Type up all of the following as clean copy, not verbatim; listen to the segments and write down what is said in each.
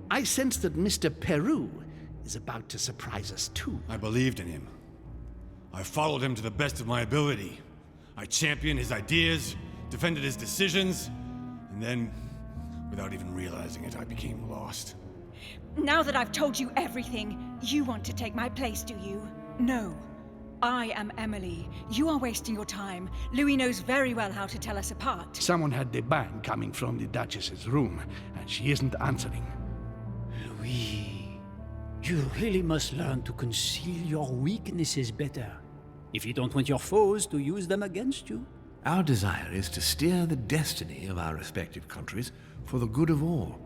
I sense that Mr. Peru is about to surprise us too. I believed in him. I followed him to the best of my ability. I championed his ideas, defended his decisions, and then, without even realizing it, I became lost. Now that I've told you everything, you want to take my place, do you? No. I am Emily. You are wasting your time. Louis knows very well how to tell us apart. Someone had the bang coming from the Duchess's room, and she isn't answering. Louis, you really must learn to conceal your weaknesses better, if you don't want your foes to use them against you. Our desire is to steer the destiny of our respective countries for the good of all,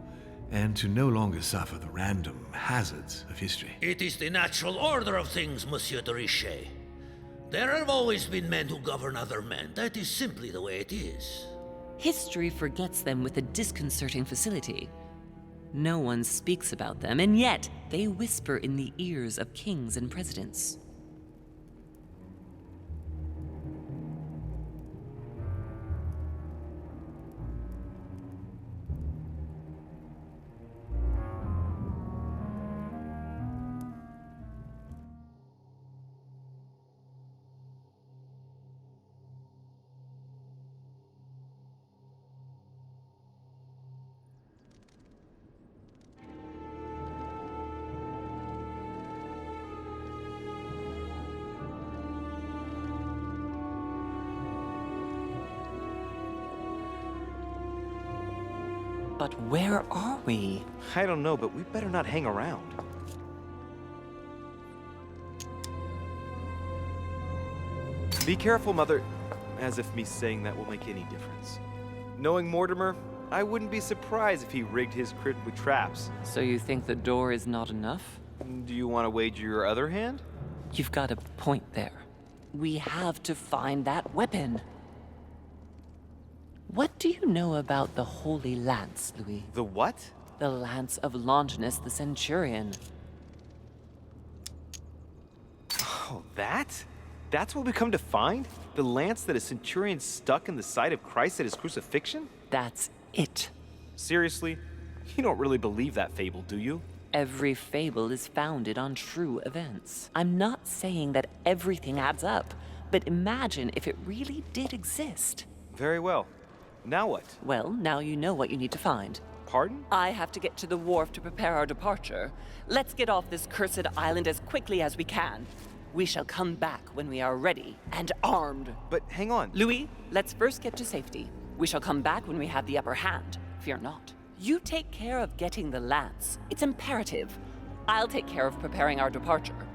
and to no longer suffer the random hazards of history. It is the natural order of things, Monsieur de Richet. There have always been men who govern other men. That is simply the way it is. History forgets them with a disconcerting facility. No one speaks about them, and yet they whisper in the ears of kings and presidents. But where are we? I don't know, but we better not hang around. Be careful, Mother. As if me saying that will make any difference. Knowing Mortimer, I wouldn't be surprised if he rigged his crypt with traps. So you think the door is not enough? Do you want to wager your other hand? You've got a point there. We have to find that weapon. What do you know about the Holy Lance, Louis? The what? The Lance of Longinus the Centurion. Oh, that? That's what we come to find? The lance that a centurion stuck in the side of Christ at his crucifixion? That's it. Seriously? You don't really believe that fable, do you? Every fable is founded on true events. I'm not saying that everything adds up, but imagine if it really did exist. Very well. Now what? Well, now you know what you need to find. Pardon? I have to get to the wharf to prepare our departure. Let's get off this cursed island as quickly as we can. We shall come back when we are ready and armed. But hang on. Louis, let's first get to safety. We shall come back when we have the upper hand. Fear not. You take care of getting the lance. It's imperative. I'll take care of preparing our departure.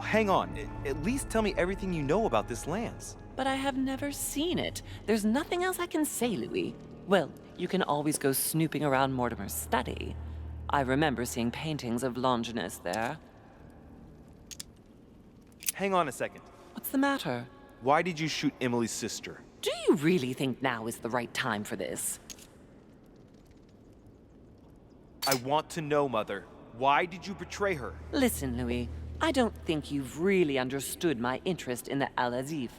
Hang on. At least tell me everything you know about this lance. But I have never seen it. There's nothing else I can say, Louis. Well, you can always go snooping around Mortimer's study. I remember seeing paintings of Longinus there. Hang on a second. What's the matter? Why did you shoot Emily's sister? Do you really think now is the right time for this? I want to know, Mother. Why did you betray her? Listen, Louis. I don't think you've really understood my interest in the Al-Azif.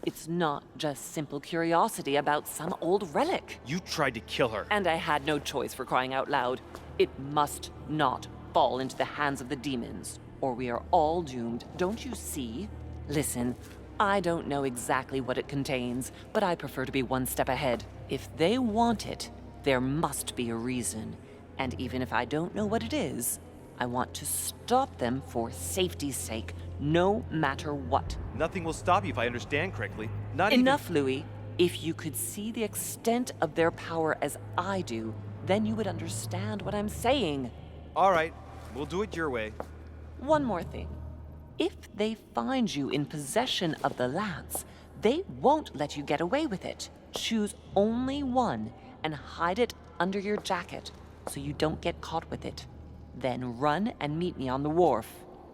It's not just simple curiosity about some old relic. You tried to kill her. And I had no choice, for crying out loud. It must not fall into the hands of the demons, or we are all doomed, don't you see? Listen, I don't know exactly what it contains, but I prefer to be one step ahead. If they want it, there must be a reason. And even if I don't know what it is, I want to stop them for safety's sake, no matter what. Nothing will stop you if I understand correctly. Not Enough, Louis. If you could see the extent of their power as I do, then you would understand what I'm saying. All right, we'll do it your way. One more thing. If they find you in possession of the lance, they won't let you get away with it. Choose only one and hide it under your jacket so you don't get caught with it. Then run and meet me on the wharf.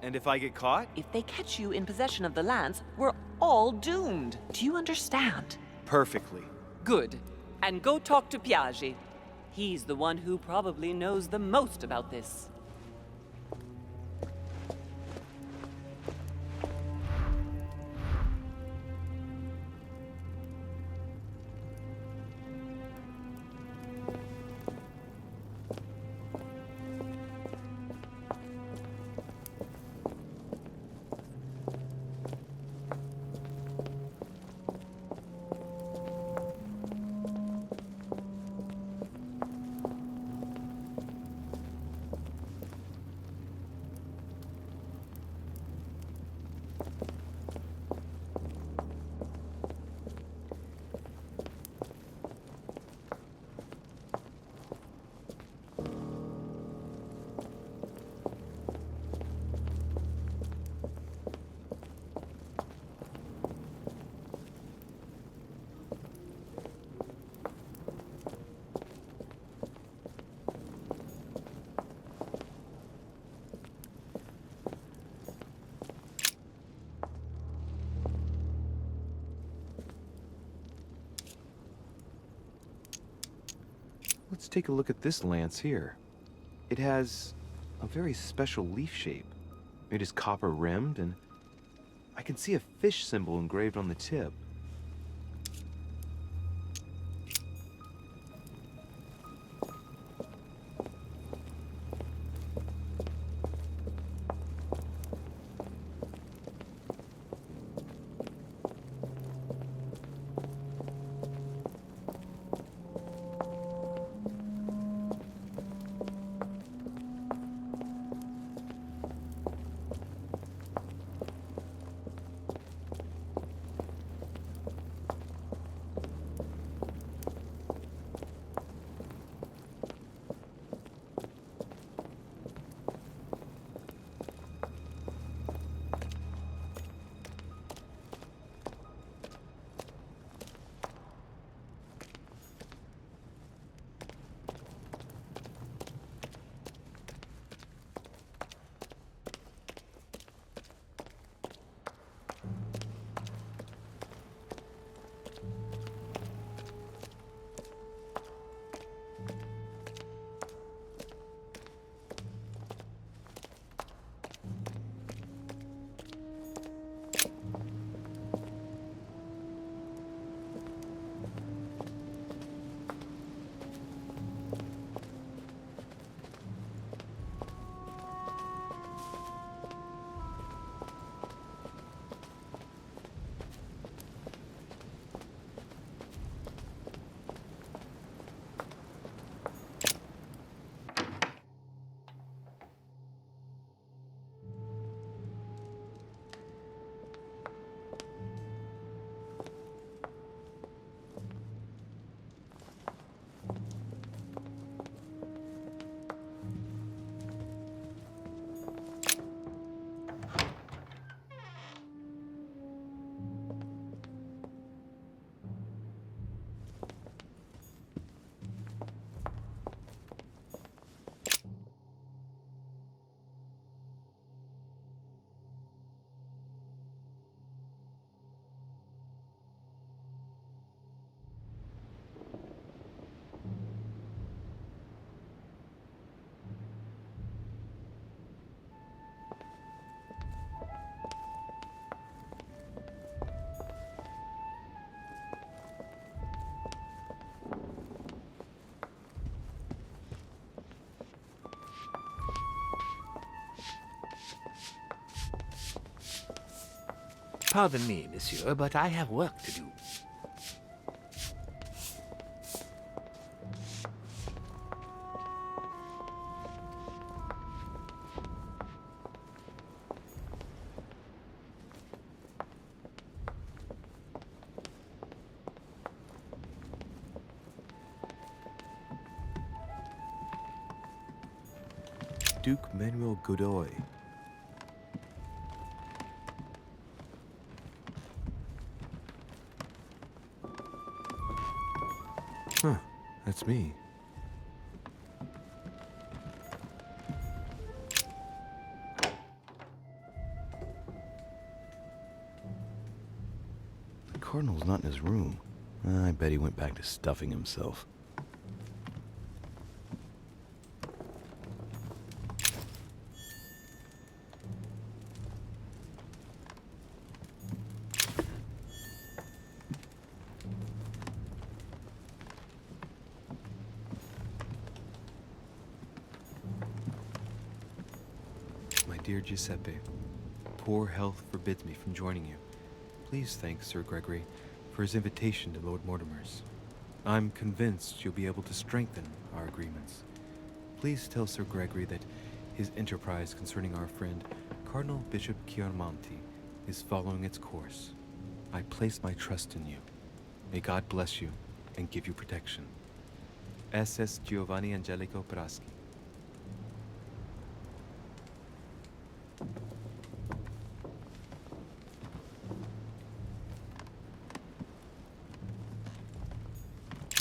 And if I get caught? If they catch you in possession of the lance, we're all doomed. Do you understand? Perfectly. Good. And go talk to Piaggi. He's the one who probably knows the most about this. take a look at this lance here. It has a very special leaf shape. It is copper rimmed, and I can see a fish symbol engraved on the tip. Pardon me, monsieur, but I have work to do. Duke Manuel Godoy. Huh, that's me. The Cardinal's not in his room. I bet he went back to stuffing himself. Dear Giuseppe, poor health forbids me from joining you. Please thank Sir Gregory for his invitation to Lord Mortimer's. I'm convinced you'll be able to strengthen our agreements. Please tell Sir Gregory that his enterprise concerning our friend Cardinal Bishop Chiaramonti is following its course. I place my trust in you. May God bless you and give you protection. SS Giovanni Angelico Praschi.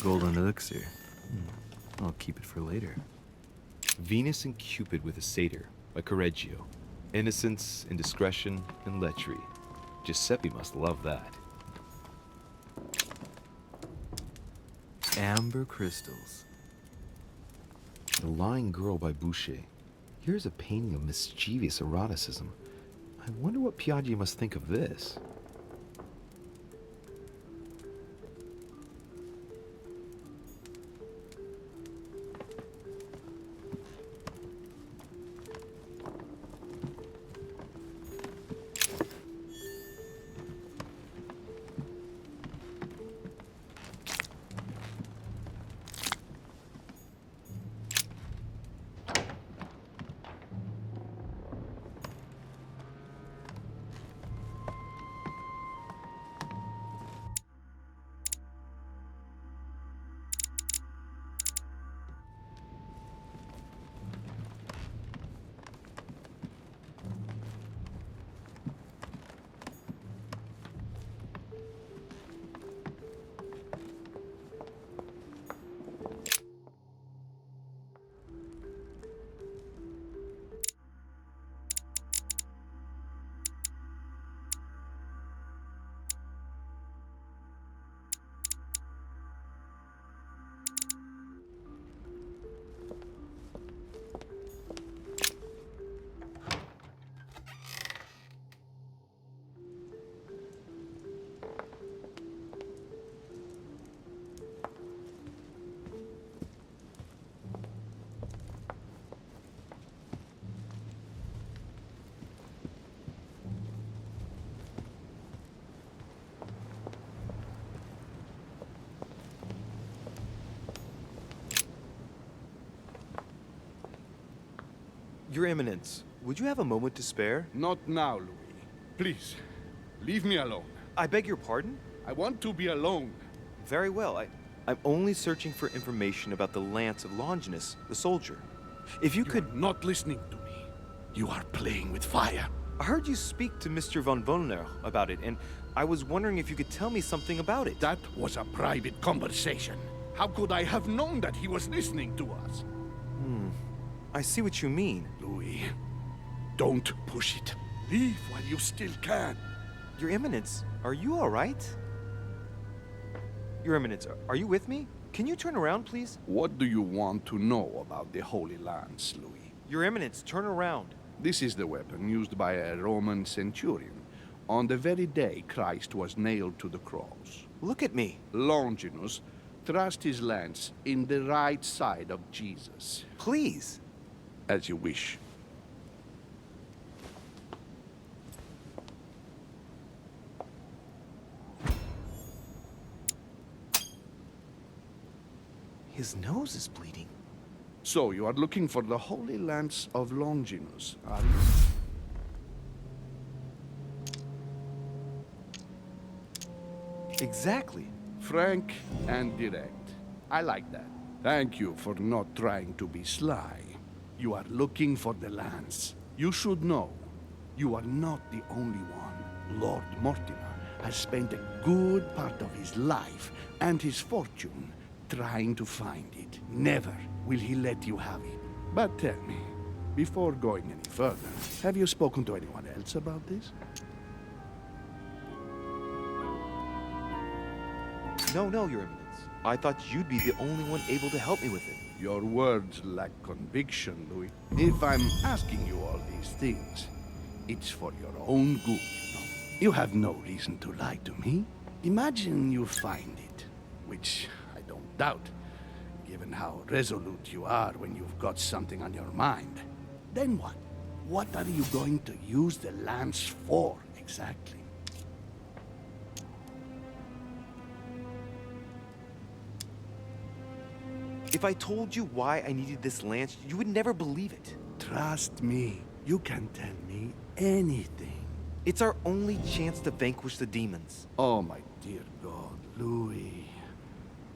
Golden elixir. I'll keep it for later. Venus and Cupid with a satyr by Correggio. Innocence, indiscretion, and lechery. Giuseppe must love that. Amber crystals. The Lying Girl by Boucher. Here's a painting of mischievous eroticism. I wonder what Piaggi must think of this. Your Eminence, would you have a moment to spare? Not now, Louis. Please, leave me alone. I beg your pardon? I want to be alone. Very well. I'm only searching for information about the lance of Longinus, the soldier. If you could... Are not listening to me. You are playing with fire. I heard you speak to Mr. von Wollner about it, and I was wondering if you could tell me something about it. That was a private conversation. How could I have known that he was listening to us? I see what you mean. Louis, don't push it. Leave while you still can. Your Eminence, are you all right? Your Eminence, are you with me? Can you turn around, please? What do you want to know about the Holy Lance, Louis? Your Eminence, turn around. This is the weapon used by a Roman centurion on the very day Christ was nailed to the cross. Look at me. Longinus thrust his lance in the right side of Jesus. Please. As you wish. His nose is bleeding. So you are looking for the Holy Lance of Longinus, are you? Exactly. Frank and direct. I like that. Thank you for not trying to be sly. You are looking for the lance. You should know, you are not the only one. Lord Mortimer has spent a good part of his life and his fortune trying to find it. Never will he let you have it. But tell me, before going any further, have you spoken to anyone else about this? No, Your Eminence. I thought you'd be the only one able to help me with it. Your words lack conviction, Louis. If I'm asking you all these things, it's for your own good, you know. You have no reason to lie to me. Imagine you find it, which I don't doubt, given how resolute you are when you've got something on your mind. Then what? What are you going to use the lance for, exactly? If I told you why I needed this lance, you would never believe it. Trust me, you can tell me anything. It's our only chance to vanquish the demons. Oh, my dear God, Louis.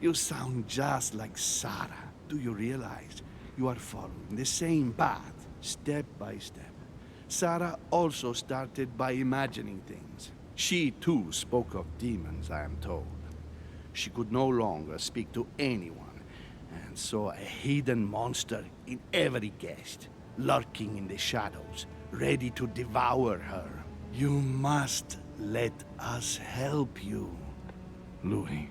You sound just like Sarah. Do you realize you are following the same path, step by step? Sarah also started by imagining things. She, too, spoke of demons, I am told. She could no longer speak to anyone, and saw a hidden monster in every guest, lurking in the shadows, ready to devour her. You must let us help you. Louis,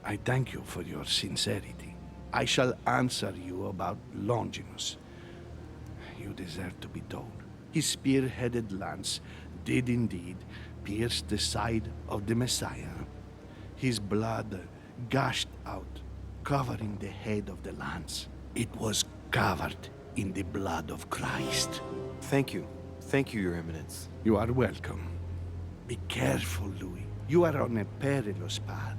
I thank you for your sincerity. I shall answer you about Longinus. You deserve to be told. His spear-headed lance did indeed pierce the side of the Messiah. His blood gushed out, covering the head of the lance. It was covered in the blood of Christ. Thank you. Thank you, Your Eminence. You are welcome. Be careful, Louis. You are on a perilous path.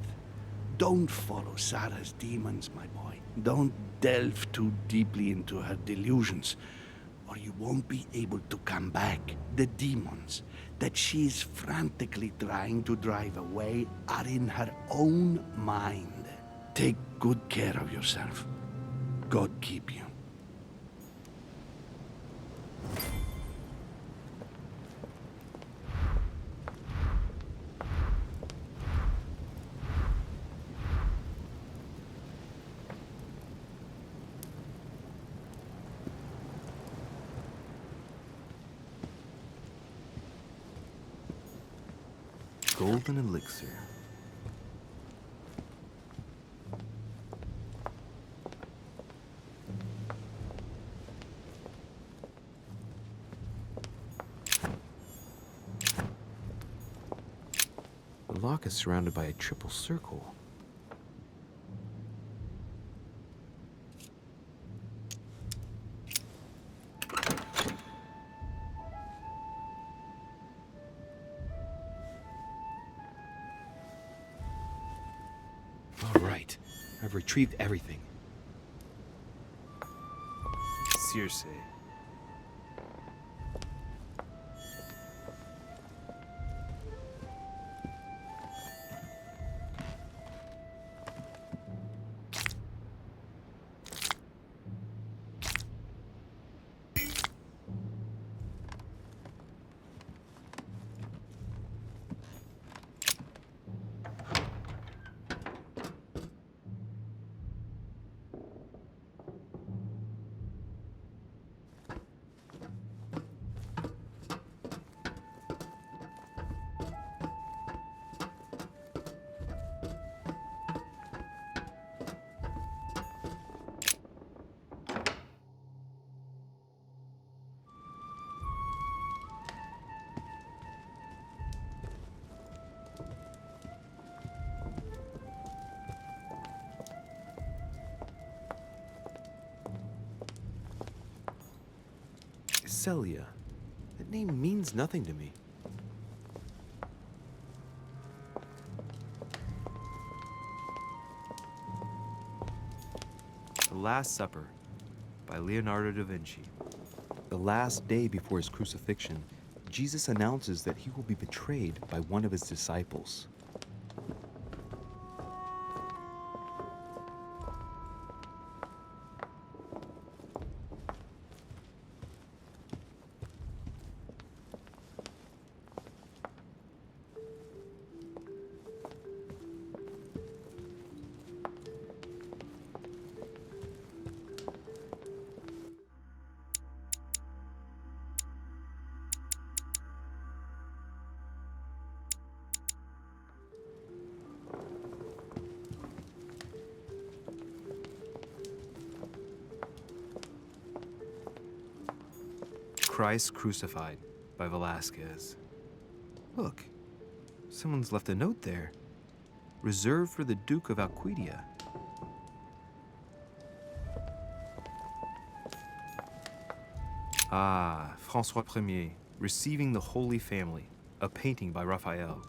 Don't follow Sarah's demons, my boy. Don't delve too deeply into her delusions, or you won't be able to come back. The demons that she is frantically trying to drive away are in her own mind. Take good care of yourself. God keep you. Golden elixir. The lock is surrounded by a triple circle. All right, I've retrieved everything. Circe. Celia. That name means nothing to me. The Last Supper by Leonardo da Vinci. The last day before his crucifixion, Jesus announces that he will be betrayed by one of his disciples. Christ Crucified by Velázquez. Look, someone's left a note there. Reserved for the Duke of Alcudia. Ah, François Ier, Receiving the Holy Family, a painting by Raphael.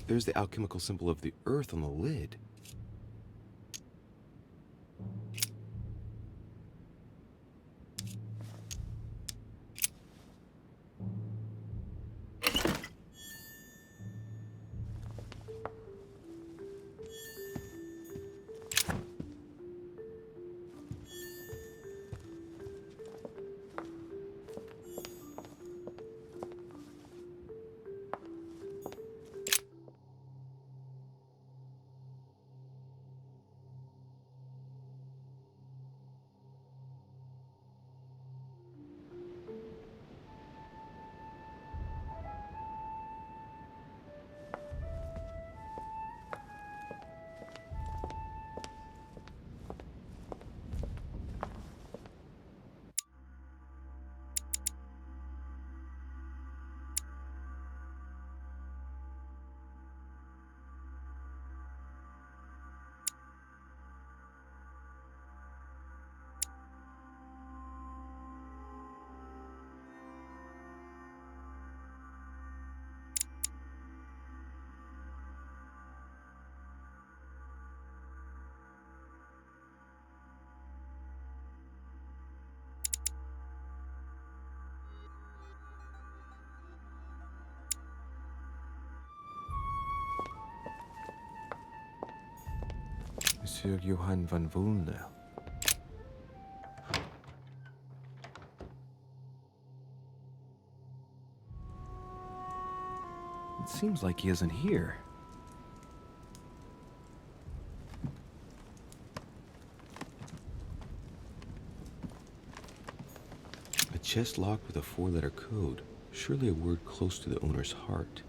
There's the alchemical symbol of the earth on the lid. Monsieur Johann van Vulner. It seems like he isn't here. A chest locked with a 4-letter code. Surely a word close to the owner's heart.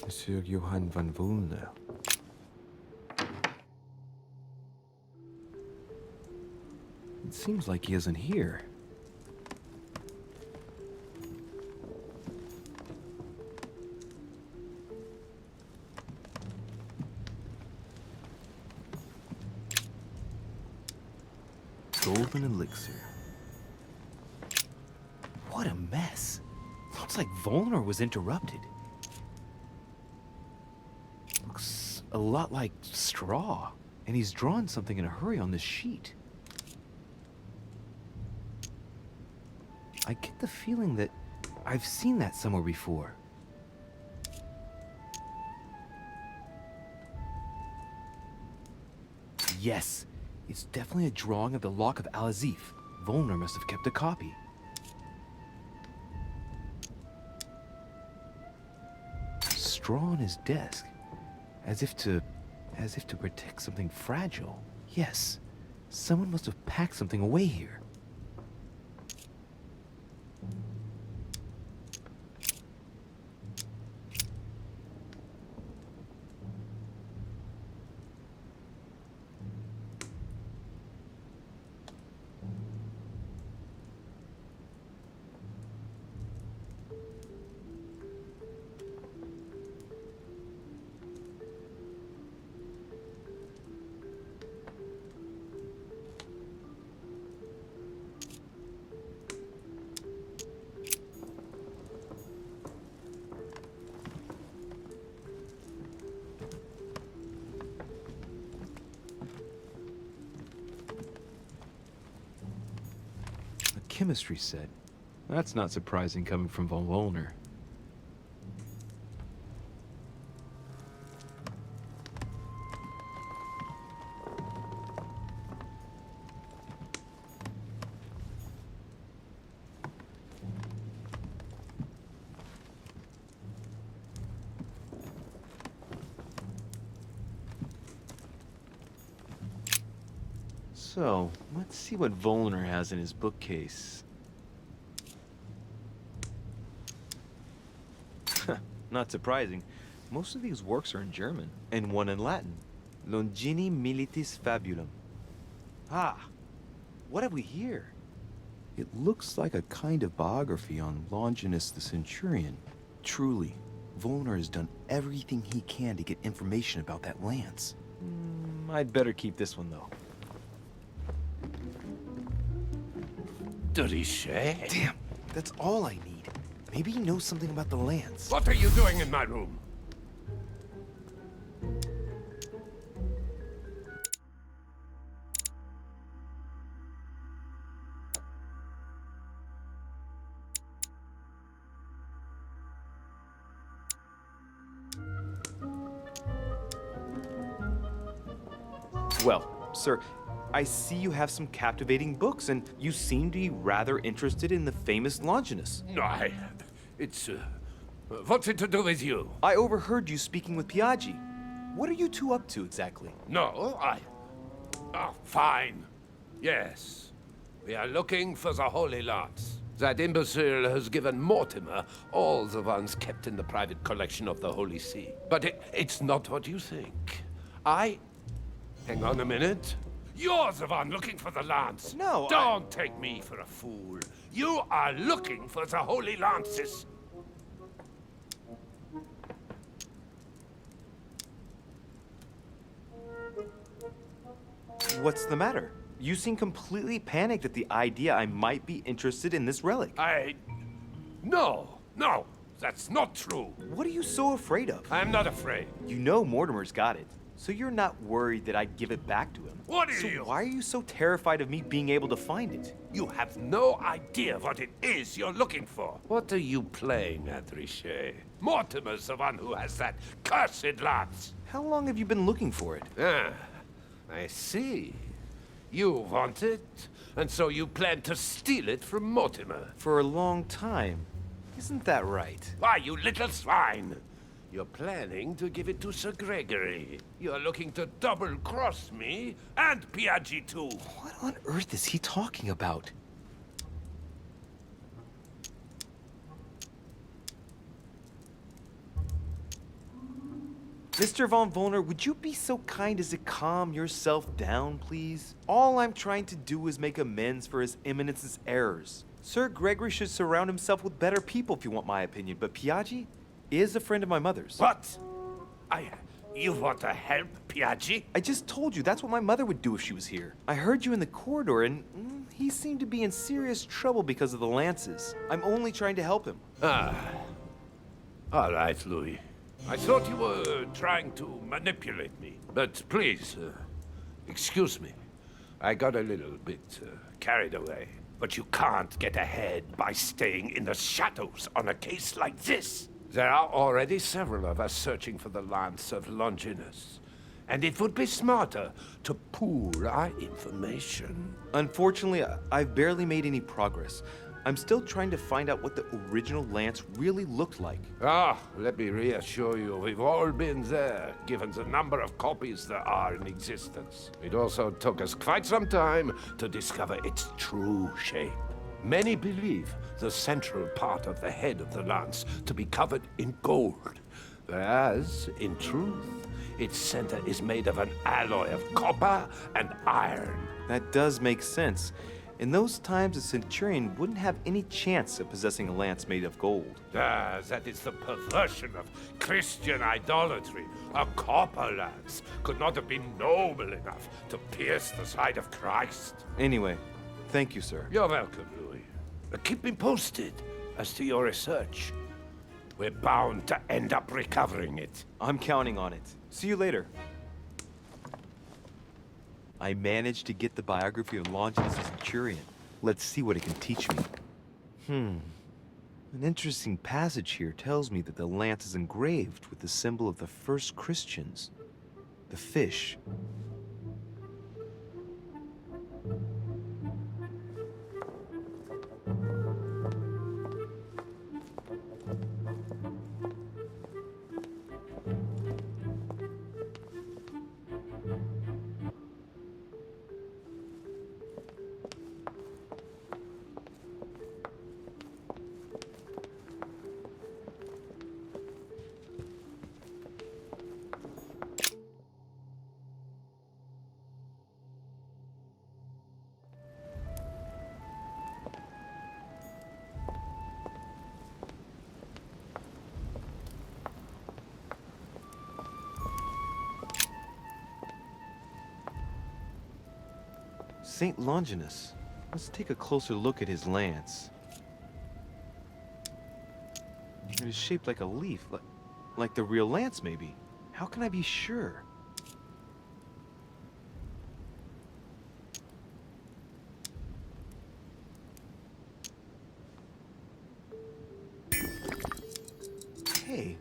Monsieur Johann van Vulner. It seems like he isn't here. Golden elixir. What a mess. Looks like Volner was interrupted. Looks a lot like straw. And he's drawn something in a hurry on this sheet. I get the feeling that I've seen that somewhere before. Yes, it's definitely a drawing of the Lock of Al-Azif. Volner must have kept a copy. Straw on his desk, as if to protect something fragile. Yes, someone must have packed something away here. Chemistry set. That's not surprising coming from von Volner. So, let's see what Volner has in his bookcase. Not surprising. Most of these works are in German, and one in Latin. Longini militis fabulum. Ah, what have we here? It looks like a kind of biography on Longinus the Centurion. Truly, Volner has done everything he can to get information about that lance. I'd better keep this one, though. Rische? Damn, that's all I need. Maybe he knows something about the lance. What are you doing in my room? Well, sir, I see you have some captivating books, and you seem to be rather interested in the famous Longinus. It's... what's it to do with you? I overheard you speaking with Piaggi. What are you two up to exactly? No, Oh, fine. Yes. We are looking for the Holy Lance. That imbecile has given Mortimer all the ones kept in the private collection of the Holy See. But it's not what you think. Hang on a minute. You're the one looking for the lance. No, Don't take me for a fool. You are looking for the Holy Lances. What's the matter? You seem completely panicked at the idea I might be interested in this relic. No, that's not true. What are you so afraid of? I'm not afraid. You know Mortimer's got it, so you're not worried that I'd give it back to him. What are so you? Why are you so terrified of me being able to find it? You have no idea what it is you're looking for. What are you playing at, Riche? Mortimer's the one who has that cursed lance. How long have you been looking for it? I see. You want it, and so you plan to steal it from Mortimer. For a long time. Isn't that right? Why, you little swine! You're planning to give it to Sir Gregory. You're looking to double-cross me and Piaggi too. What on earth is he talking about? Mr. von Volner, would you be so kind as to calm yourself down, please? All I'm trying to do is make amends for His Eminence's errors. Sir Gregory should surround himself with better people, if you want my opinion, but Piaggi is a friend of my mother's. What? You want to help Piaggi? I just told you that's what my mother would do if she was here. I heard you in the corridor, and he seemed to be in serious trouble because of the lances. I'm only trying to help him. All right, Louis. I thought you were trying to manipulate me. But please, excuse me. I got a little bit carried away. But you can't get ahead by staying in the shadows on a case like this. There are already several of us searching for the Lance of Longinus. And it would be smarter to pool our information. Unfortunately, I've barely made any progress. I'm still trying to find out what the original lance really looked like. Let me reassure you, we've all been there, given the number of copies there are in existence. It also took us quite some time to discover its true shape. Many believe the central part of the head of the lance to be covered in gold, whereas, in truth, its center is made of an alloy of copper and iron. That does make sense. In those times, a centurion wouldn't have any chance of possessing a lance made of gold. That is the perversion of Christian idolatry. A copper lance could not have been noble enough to pierce the side of Christ. Anyway, thank you, sir. You're welcome, Louis. Keep me posted as to your research. We're bound to end up recovering it. I'm counting on it. See you later. I managed to get the biography of Longinus the Centurion. Let's see what it can teach me. An interesting passage here tells me that the lance is engraved with the symbol of the first Christians, the fish. Saint Longinus. Let's take a closer look at his lance. It is shaped like a leaf, like the real lance, maybe. How can I be sure? Hey,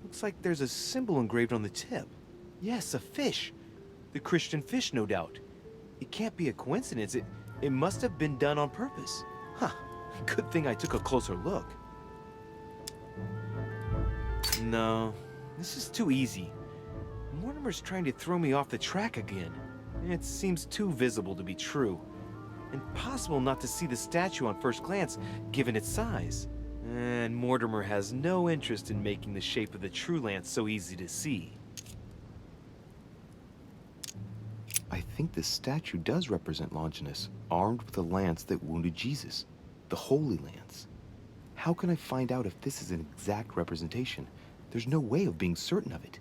looks like there's a symbol engraved on the tip. Yes, a fish. The Christian fish, no doubt. It can't be a coincidence. It must have been done on purpose. Huh. Good thing I took a closer look. No, this is too easy. Mortimer's trying to throw me off the track again. It seems too visible to be true. Impossible not to see the statue on first glance, given its size. And Mortimer has no interest in making the shape of the true lance so easy to see. I think this statue does represent Longinus, armed with a lance that wounded Jesus, the Holy Lance. How can I find out if this is an exact representation? There's no way of being certain of it.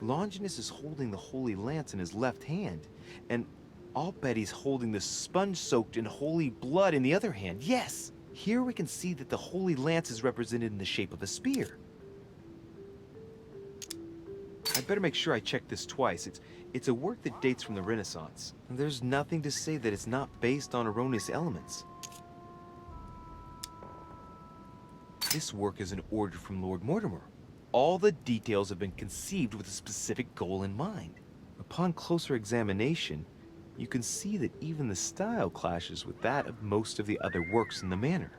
Longinus is holding the Holy Lance in his left hand, and I'll bet he's holding the sponge soaked in holy blood in the other hand. Yes! Here we can see that the Holy Lance is represented in the shape of a spear. I'd better make sure I check this twice. It's a work that dates from the Renaissance, and there's nothing to say that it's not based on erroneous elements. This work is an order from Lord Mortimer. All the details have been conceived with a specific goal in mind. Upon closer examination, you can see that even the style clashes with that of most of the other works in the manor.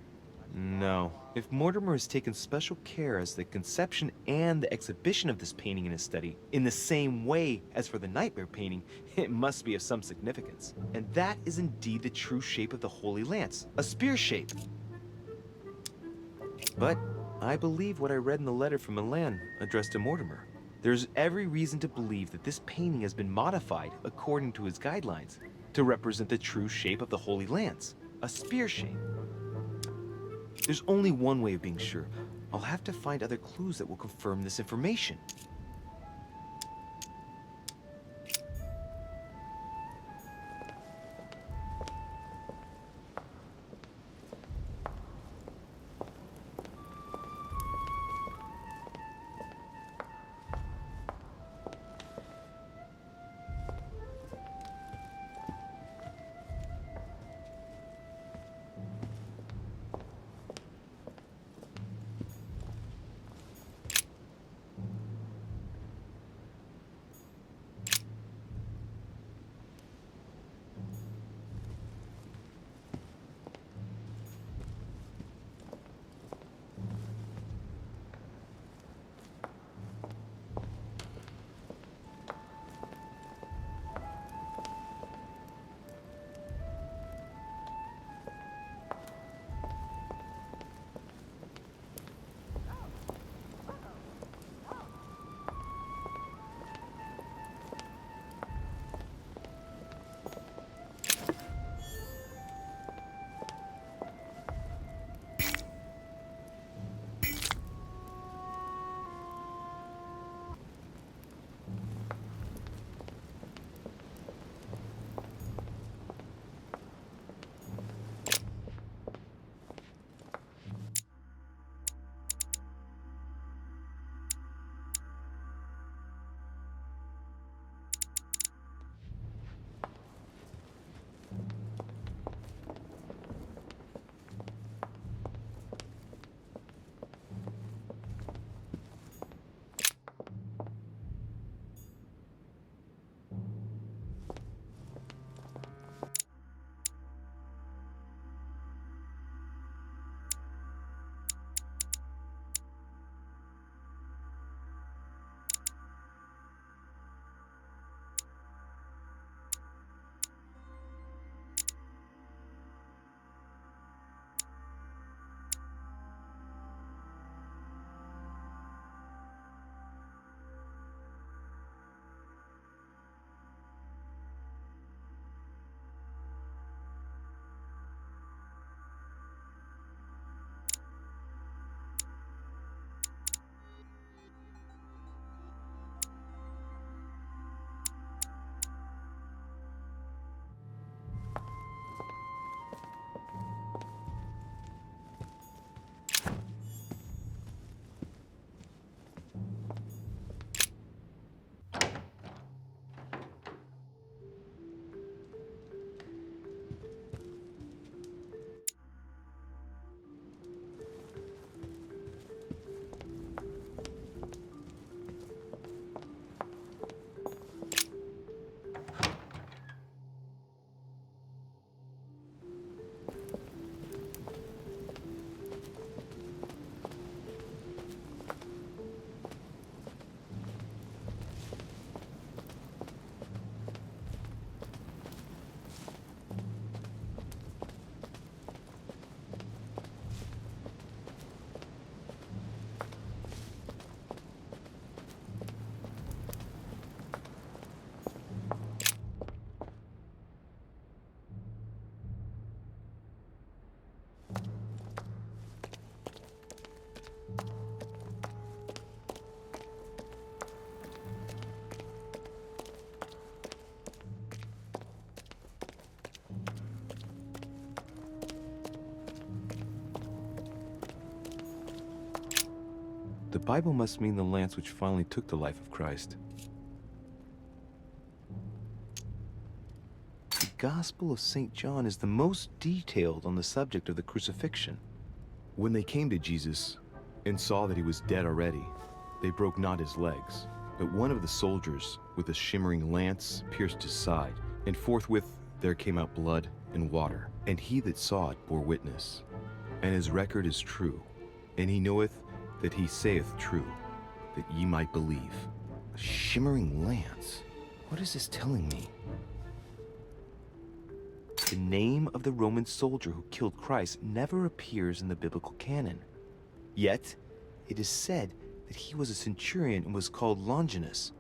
No, if Mortimer has taken special care as the conception and the exhibition of this painting in his study, in the same way as for the Nightmare painting, it must be of some significance. And that is indeed the true shape of the Holy Lance, a spear shape. But I believe what I read in the letter from Milan addressed to Mortimer. There's every reason to believe that this painting has been modified according to his guidelines to represent the true shape of the Holy Lance, a spear shape. There's only one way of being sure. I'll have to find other clues that will confirm this information. The Bible must mean the lance which finally took the life of Christ. The Gospel of St. John is the most detailed on the subject of the crucifixion. When they came to Jesus and saw that he was dead already, they broke not his legs, but one of the soldiers with a shimmering lance pierced his side, and forthwith there came out blood and water. And he that saw it bore witness, and his record is true, and he knoweth that he saith true, that ye might believe. A shimmering lance? What is this telling me? The name of the Roman soldier who killed Christ never appears in the biblical canon. Yet, it is said that he was a centurion and was called Longinus.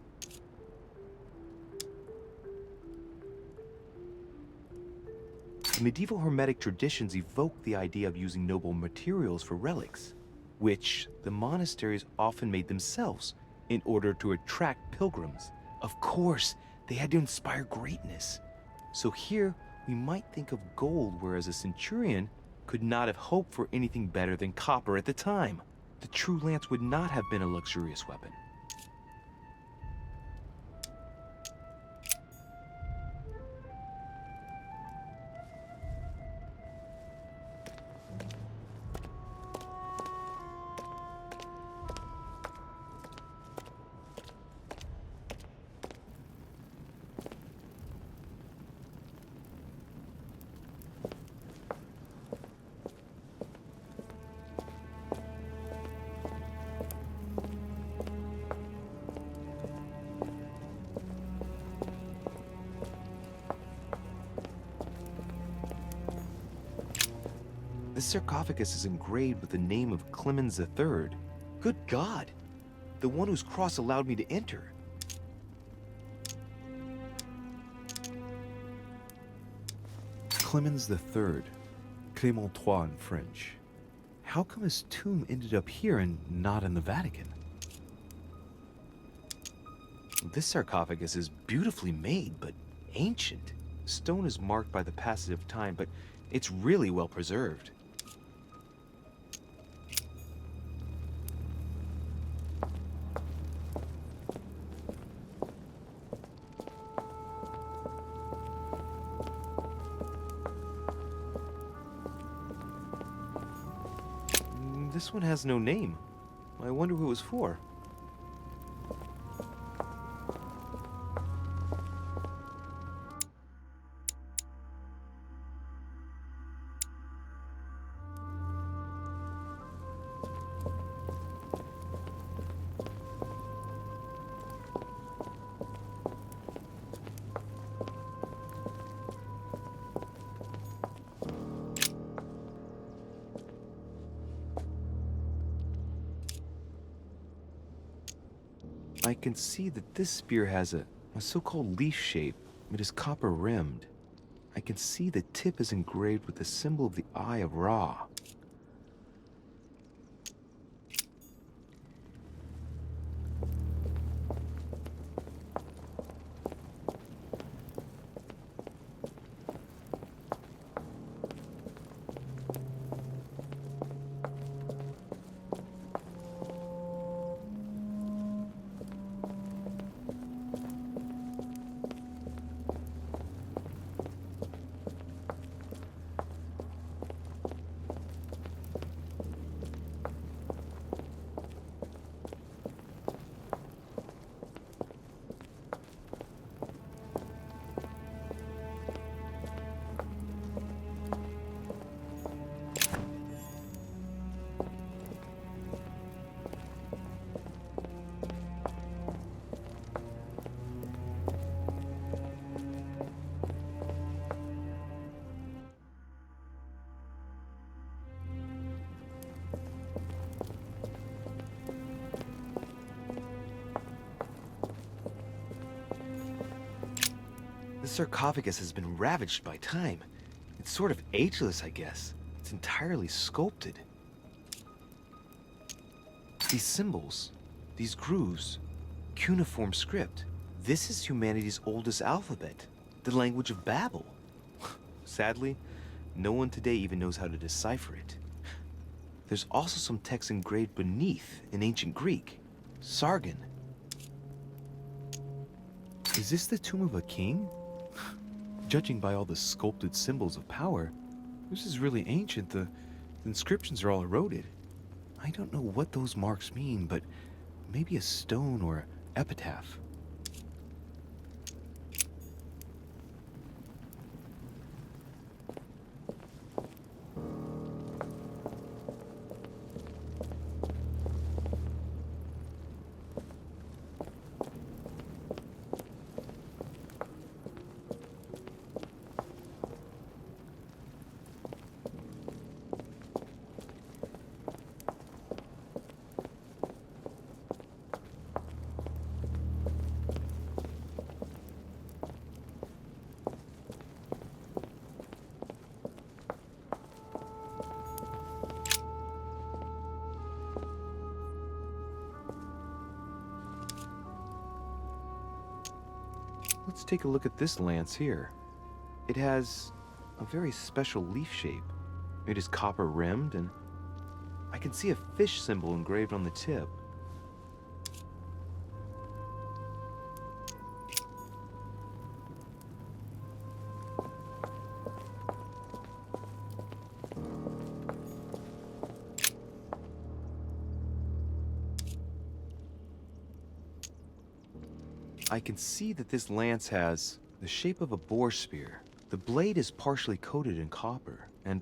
The medieval Hermetic traditions evoke the idea of using noble materials for relics, which the monasteries often made themselves in order to attract pilgrims. Of course, they had to inspire greatness. So here, we might think of gold, whereas a centurion could not have hoped for anything better than copper at the time. The true lance would not have been a luxurious weapon. This sarcophagus is engraved with the name of Clemens III. Good God! The one whose cross allowed me to enter. Clemens III, Clément III in French. How come his tomb ended up here and not in the Vatican? This sarcophagus is beautifully made, but ancient. The stone is marked by the passage of time, but it's really well preserved. This one has no name. I wonder who it was for. I can see that this spear has a so-called leaf shape. It is copper rimmed. I can see the tip is engraved with the symbol of the Eye of Ra. The sarcophagus has been ravaged by time. It's sort of ageless, I guess. It's entirely sculpted. These symbols, these grooves, cuneiform script. This is humanity's oldest alphabet, the language of Babel. Sadly, no one today even knows how to decipher it. There's also some text engraved beneath in ancient Greek. Sargon. Is this the tomb of a king? Judging by all the sculpted symbols of power, this is really ancient. The inscriptions are all eroded. I don't know what those marks mean, but maybe a stone or an epitaph. Let's take a look at this lance here. It has a very special leaf shape. It is copper rimmed, and I can see a fish symbol engraved on the tip. I can see that this lance has the shape of a boar spear. The blade is partially coated in copper, and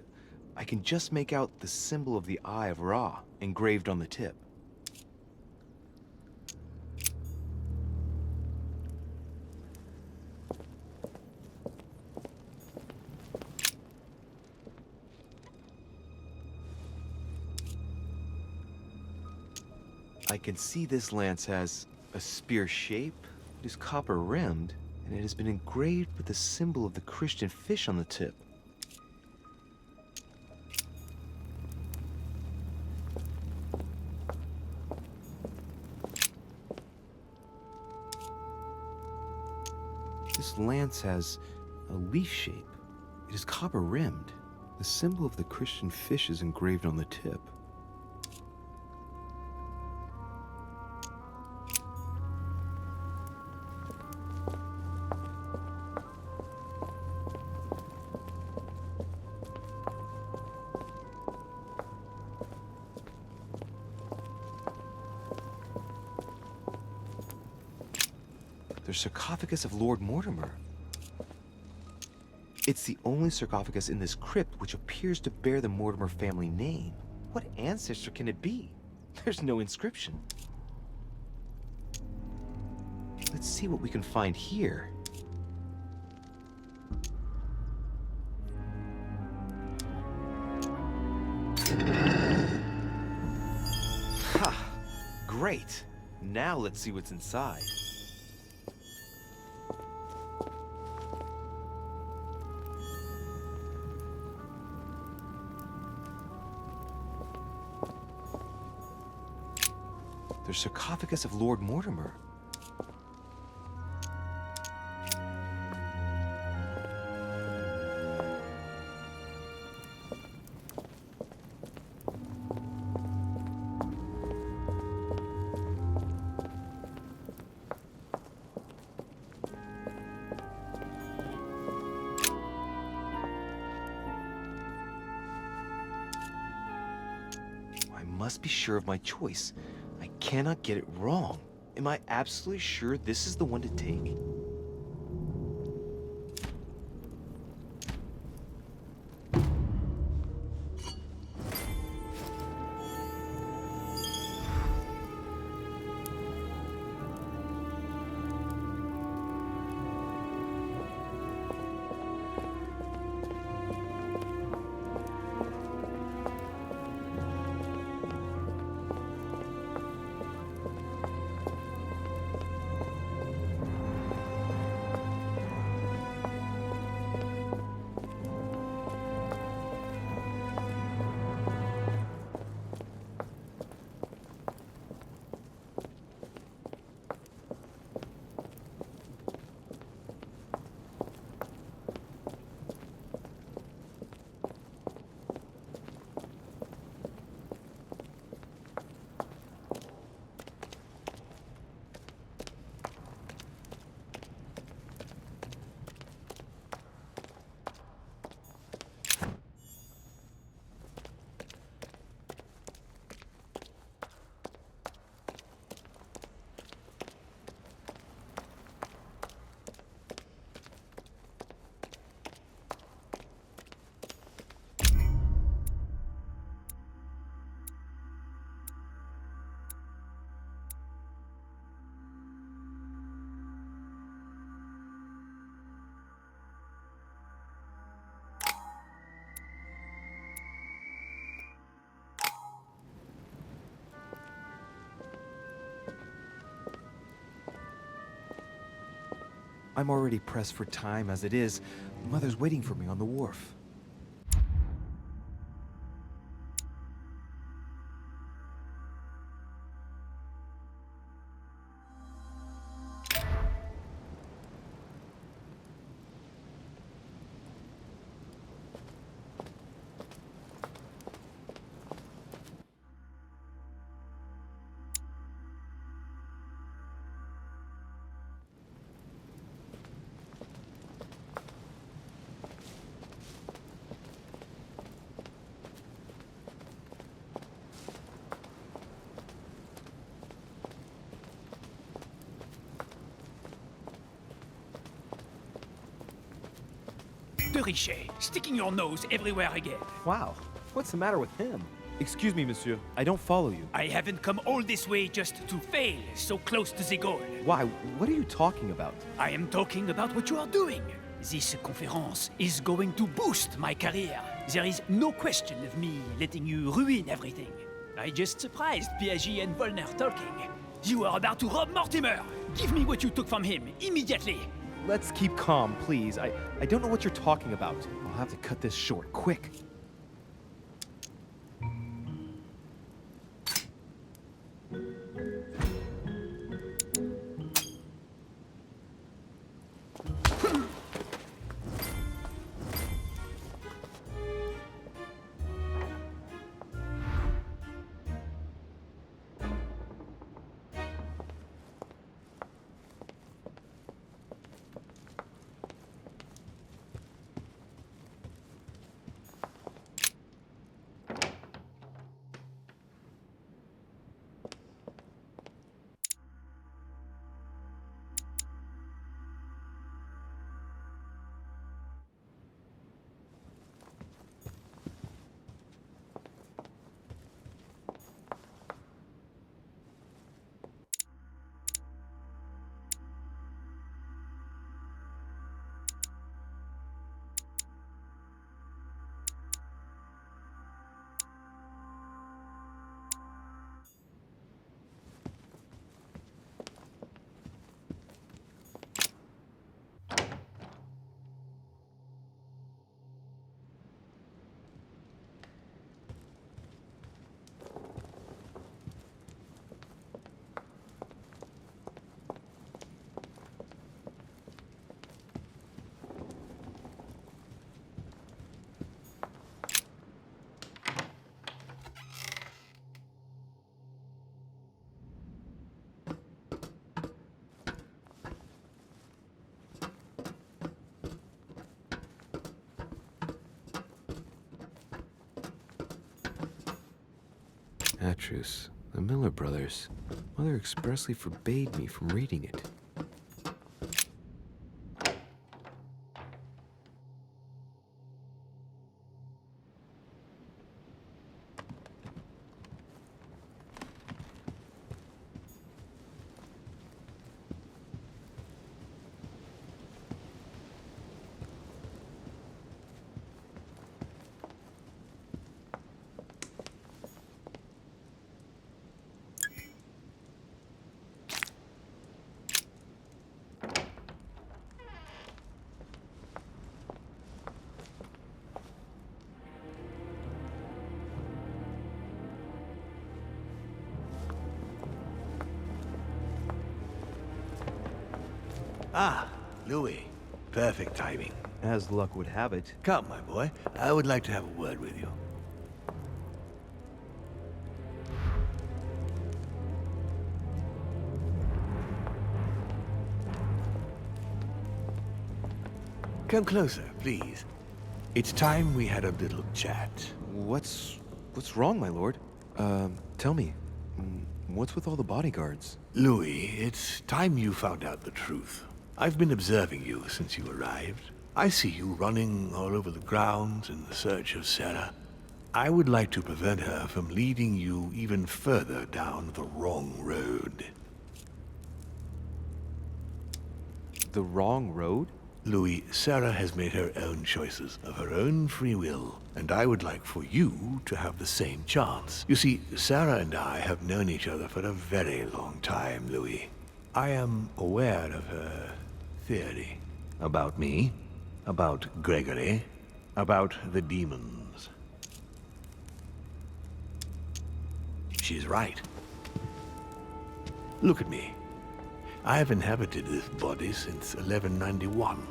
I can just make out the symbol of the Eye of Ra engraved on the tip. I can see this lance has a spear shape. It is copper rimmed, and it has been engraved with the symbol of the Christian fish on the tip. This lance has a leaf shape. It is copper rimmed. The symbol of the Christian fish is engraved on the tip. The sarcophagus of Lord Mortimer. It's the only sarcophagus in this crypt which appears to bear the Mortimer family name. What ancestor can it be? There's no inscription. Let's see what we can find here. Ha! Great! Now let's see what's inside. The sarcophagus of Lord Mortimer. I must be sure of my choice. I cannot get it wrong. Am I absolutely sure this is the one to take? I'm already pressed for time as it is. Mother's waiting for me on the wharf. De Richet, sticking your nose everywhere again. Wow, what's the matter with him? Excuse me, monsieur. I don't follow you. I haven't come all this way just to fail so close to the goal. Why? What are you talking about? I am talking about what you are doing. This conference is going to boost my career. There is no question of me letting you ruin everything. I just surprised Piaget and Volner talking. You are about to rob Mortimer. Give me what you took from him, immediately. Let's keep calm, please. I don't know what you're talking about. I'll have to cut this short, quick. Atrus, the Miller brothers. Mother expressly forbade me from reading it. Ah, Louis. Perfect timing. As luck would have it. Come, my boy. I would like to have a word with you. Come closer, please. It's time we had a little chat. What's wrong, my lord? Tell me. What's with all the bodyguards? Louis, it's time you found out the truth. I've been observing you since you arrived. I see you running all over the grounds in search of Sarah. I would like to prevent her from leading you even further down the wrong road. The wrong road? Louis, Sarah has made her own choices of her own free will, and I would like for you to have the same chance. You see, Sarah and I have known each other for a very long time, Louis. I am aware of her theory. About me, about Gregory, about the demons. She's right. Look at me. I have inhabited this body since 1191.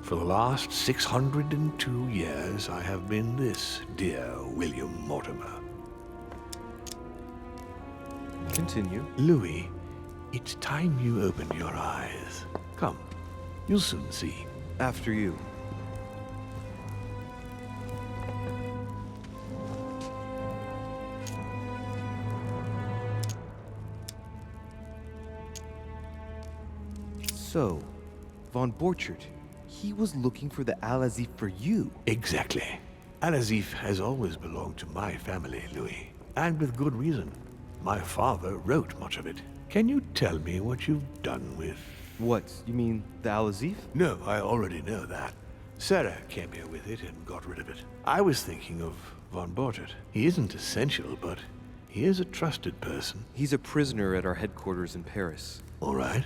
For the last 602 years, I have been this dear William Mortimer. Continue. Louis, it's time you opened your eyes. Come, you'll soon see. After you. So, Von Borchert, he was looking for the Al-Azif for you. Exactly. Al-Azif has always belonged to my family, Louis. And with good reason. My father wrote much of it. Can you tell me what you've done with... What, you mean the Al-Azif? No, I already know that. Sarah came here with it and got rid of it. I was thinking of Von Borchert. He isn't essential, but he is a trusted person. He's a prisoner at our headquarters in Paris. All right.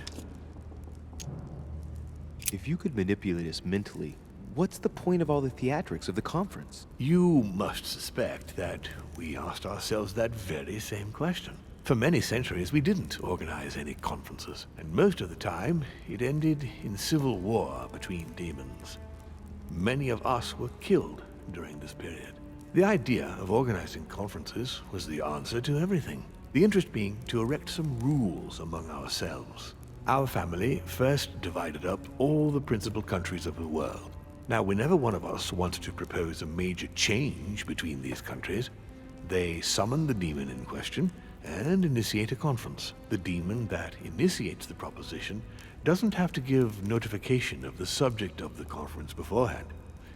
If you could manipulate us mentally, what's the point of all the theatrics of the conference? You must suspect that we asked ourselves that very same question. For many centuries, we didn't organize any conferences, and most of the time, it ended in civil war between demons. Many of us were killed during this period. The idea of organizing conferences was the answer to everything. The interest being to erect some rules among ourselves. Our family first divided up all the principal countries of the world. Now, whenever one of us wanted to propose a major change between these countries, they summon the demon in question and initiate a conference. The demon that initiates the proposition doesn't have to give notification of the subject of the conference beforehand.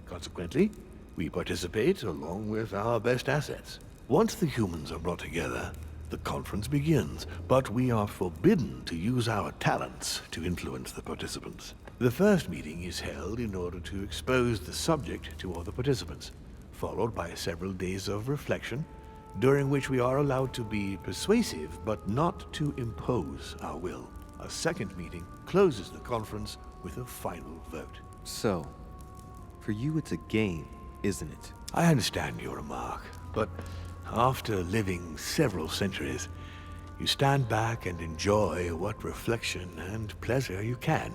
Consequently, we participate along with our best assets. Once the humans are brought together, the conference begins, but we are forbidden to use our talents to influence the participants. The first meeting is held in order to expose the subject to all the participants, followed by several days of reflection, during which we are allowed to be persuasive but not to impose our will. A second meeting closes the conference with a final vote. So, for you it's a game, isn't it? I understand your remark, but after living several centuries, you stand back and enjoy what reflection and pleasure you can.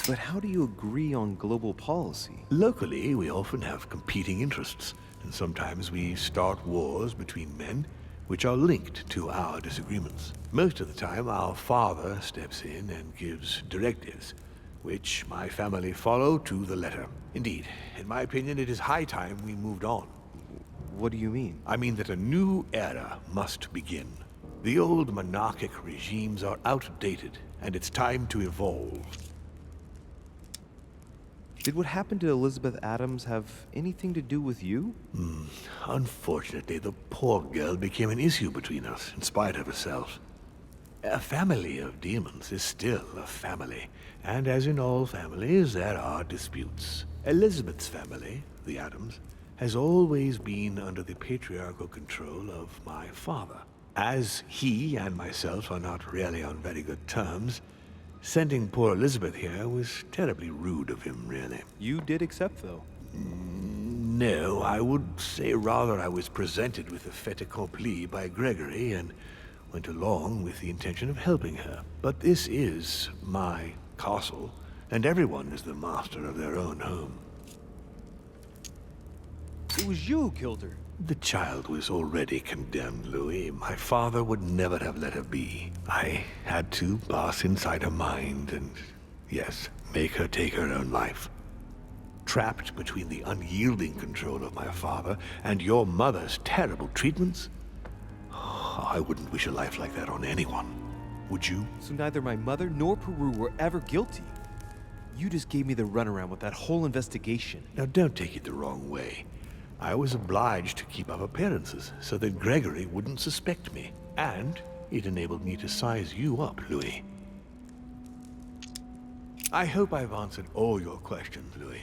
But how do you agree on global policy? Locally, we often have competing interests, and sometimes we start wars between men which are linked to our disagreements. Most of the time, our father steps in and gives directives, which my family follow to the letter. Indeed, in my opinion, it is high time we moved on. What do you mean? I mean that a new era must begin. The old monarchic regimes are outdated, and it's time to evolve. Did what happened to Elizabeth Adams have anything to do with you? Unfortunately, the poor girl became an issue between us, in spite of herself. A family of demons is still a family, and as in all families, there are disputes. Elizabeth's family, the Adams, has always been under the patriarchal control of my father. As he and myself are not really on very good terms, sending poor Elizabeth here was terribly rude of him, really. You did accept, though. No, I would say rather I was presented with a fait accompli by Gregory and went along with the intention of helping her. But this is my castle, and everyone is the master of their own home. It was you who killed her. The child was already condemned, Louis. My father would never have let her be. I had to pass inside her mind and, yes, make her take her own life. Trapped between the unyielding control of my father and your mother's terrible treatments, I wouldn't wish a life like that on anyone. Would you? So neither my mother nor Peru were ever guilty. You just gave me the runaround with that whole investigation. Now don't take it the wrong way. I was obliged to keep up appearances so that Gregory wouldn't suspect me. And it enabled me to size you up, Louis. I hope I've answered all your questions, Louis.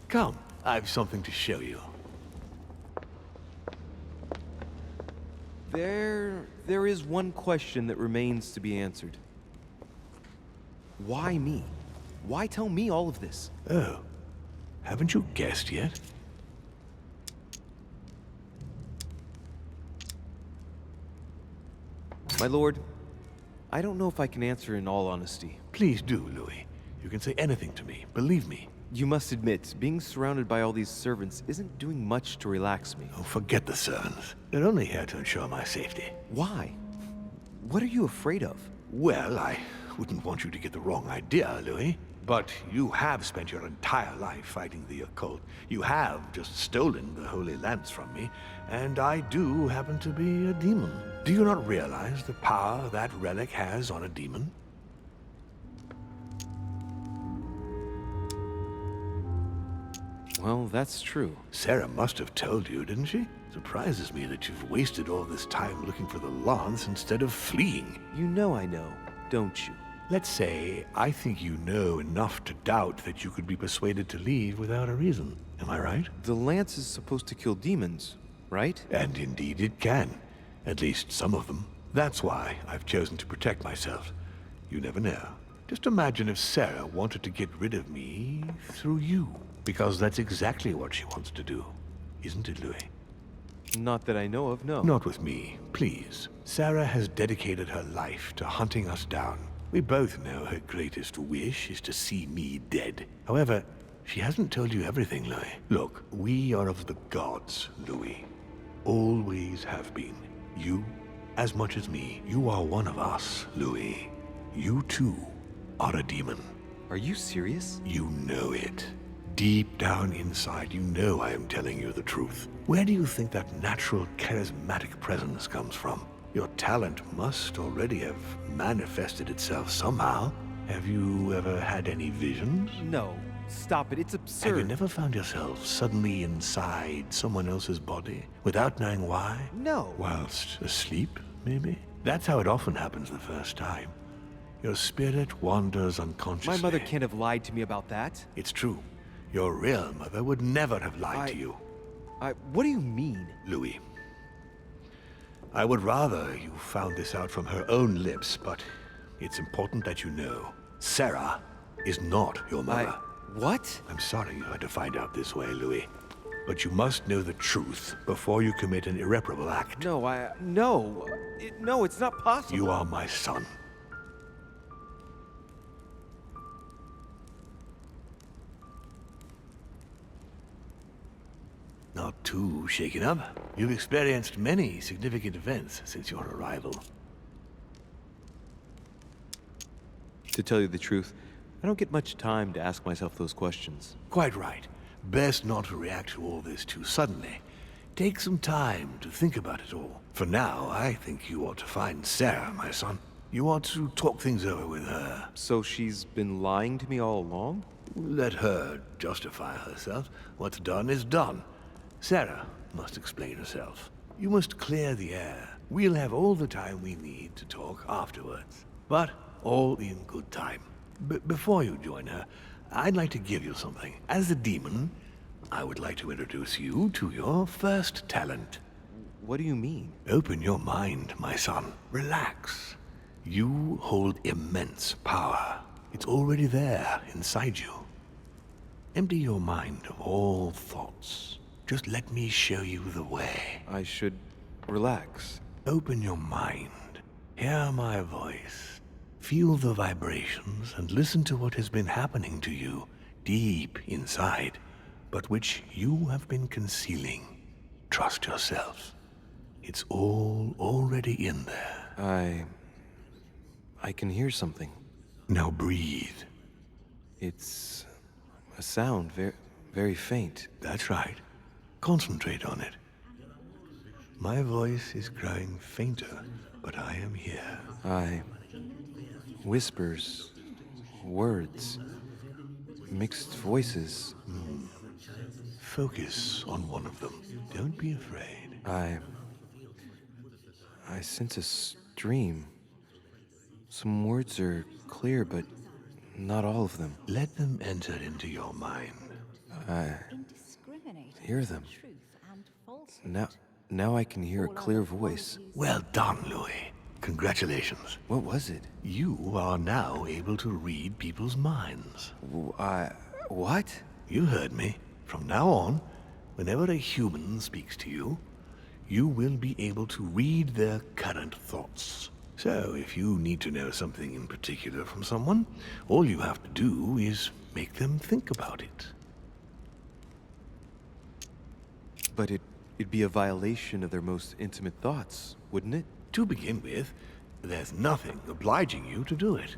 Come, I've something to show you. There is one question that remains to be answered. Why me? Why tell me all of this? Oh, haven't you guessed yet? My lord, I don't know if I can answer in all honesty. Please do, Louis. You can say anything to me, believe me. You must admit, being surrounded by all these servants isn't doing much to relax me. Oh, forget the servants. They're only here to ensure my safety. Why? What are you afraid of? Well, I wouldn't want you to get the wrong idea, Louis. But you have spent your entire life fighting the occult. You have just stolen the Holy Lance from me, and I do happen to be a demon. Do you not realize the power that relic has on a demon? Well, that's true. Sarah must have told you, didn't she? Surprises me that you've wasted all this time looking for the lance instead of fleeing. You know I know, don't you? Let's say I think you know enough to doubt that you could be persuaded to leave without a reason. Am I right? The lance is supposed to kill demons, right? And indeed it can. At least some of them. That's why I've chosen to protect myself. You never know. Just imagine if Sarah wanted to get rid of me through you. Because that's exactly what she wants to do. Isn't it, Louis? Not that I know of, no. Not with me, please. Sarah has dedicated her life to hunting us down. We both know her greatest wish is to see me dead. However, she hasn't told you everything, Louis. Look, we are of the gods, Louis. Always have been. You, as much as me. You are one of us, Louis. You too are a demon. Are you serious? You know it. Deep down inside, you know I am telling you the truth. Where do you think that natural, charismatic presence comes from? Your talent must already have manifested itself somehow. Have you ever had any visions? No. Stop it. It's absurd. Have you never found yourself suddenly inside someone else's body without knowing why? No. Whilst asleep, maybe? That's how it often happens the first time. Your spirit wanders unconsciously. My mother can't have lied to me about that. It's true. Your real mother would never have lied to you. What do you mean? Louis, I would rather you found this out from her own lips, but it's important that you know. Sarah is not your mother. What? I'm sorry you had to find out this way, Louis. But you must know the truth before you commit an irreparable act. No, no, it's not possible. You are my son. Not too shaken up. You've experienced many significant events since your arrival. To tell you the truth, I don't get much time to ask myself those questions. Quite right. Best not to react to all this too suddenly. Take some time to think about it all. For now, I think you ought to find Sarah, my son. You ought to talk things over with her. So she's been lying to me all along? Let her justify herself. What's done is done. Sarah must explain herself. You must clear the air. We'll have all the time we need to talk afterwards. But all in good time. Before you join her, I'd like to give you something. As a demon, I would like to introduce you to your first talent. What do you mean? Open your mind, my son. Relax. You hold immense power. It's already there inside you. Empty your mind of all thoughts. Just let me show you the way. I should relax. Open your mind. Hear my voice. Feel the vibrations and listen to what has been happening to you deep inside, but which you have been concealing. Trust yourself. It's all already in there. I can hear something. Now breathe. It's a sound, very faint. That's right. Concentrate on it. My voice is growing fainter, but I am here. Whispers, words, mixed voices. Focus on one of them. Don't be afraid. I sense a stream. Some words are clear, but not all of them. Let them enter into your mind. I hear them. Now I can hear a clear voice. Well done, Louis. Congratulations. What was it? You are now able to read people's minds. What? You heard me. From now on, whenever a human speaks to you, you will be able to read their current thoughts. So, if you need to know something in particular from someone, all you have to do is make them think about it. But it'd be a violation of their most intimate thoughts, wouldn't it? To begin with, there's nothing obliging you to do it.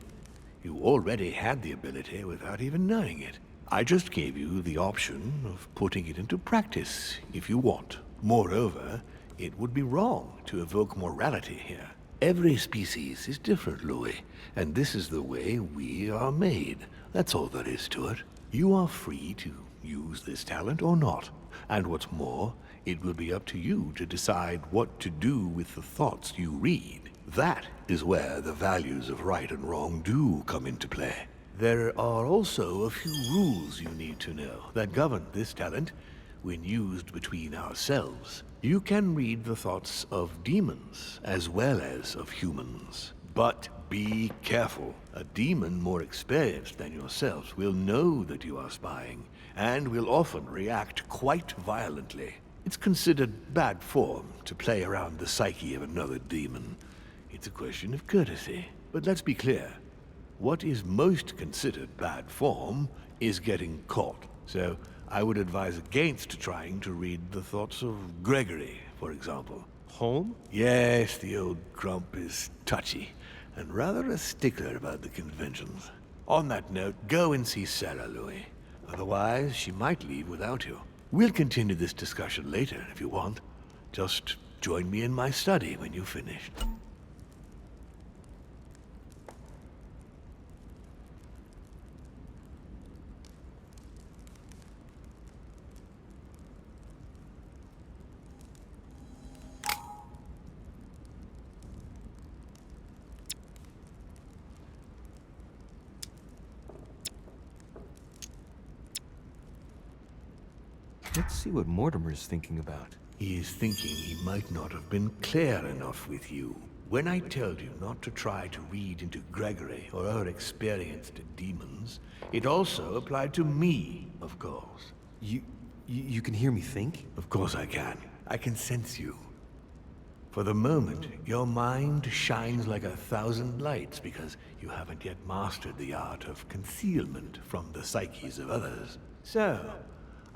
You already had the ability without even knowing it. I just gave you the option of putting it into practice if you want. Moreover, it would be wrong to evoke morality here. Every species is different, Louis, and this is the way we are made. That's all there is to it. You are free to use this talent or not. And what's more, it will be up to you to decide what to do with the thoughts you read. That is where the values of right and wrong do come into play. There are also a few rules you need to know that govern this talent when used between ourselves. You can read the thoughts of demons as well as of humans. But be careful. A demon more experienced than yourselves will know that you are spying and will often react quite violently. It's considered bad form to play around the psyche of another demon. It's a question of courtesy. But let's be clear. What is most considered bad form is getting caught. So I would advise against trying to read the thoughts of Gregory, for example. Home? Yes, the old grump is touchy and rather a stickler about the conventions. On that note, go and see Sarah, Louis. Otherwise, she might leave without you. We'll continue this discussion later if you want. Just join me in my study when you've finished. Let's see what Mortimer's thinking about. He is thinking he might not have been clear enough with you. When I told you not to try to read into Gregory or our experienced demons, it also applied to me, of course. You can hear me think? Of course I can. I can sense you. For the moment, your mind shines like 1,000 lights because you haven't yet mastered the art of concealment from the psyches of others. So,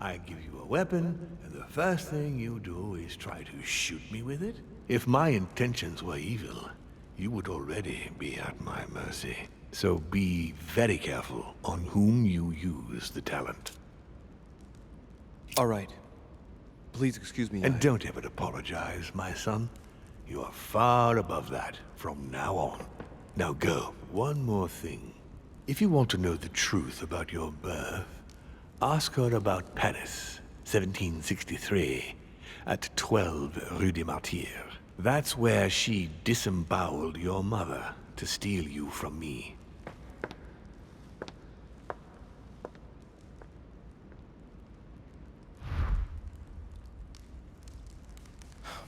I give you a weapon, and the first thing you do is try to shoot me with it? If my intentions were evil, you would already be at my mercy. So be very careful on whom you use the talent. All right. Please excuse me. And don't ever apologize, my son. You are far above that from now on. Now go. One more thing. If you want to know the truth about your birth, ask her about Paris, 1763, at 12 Rue des Martyrs. That's where she disemboweled your mother to steal you from me.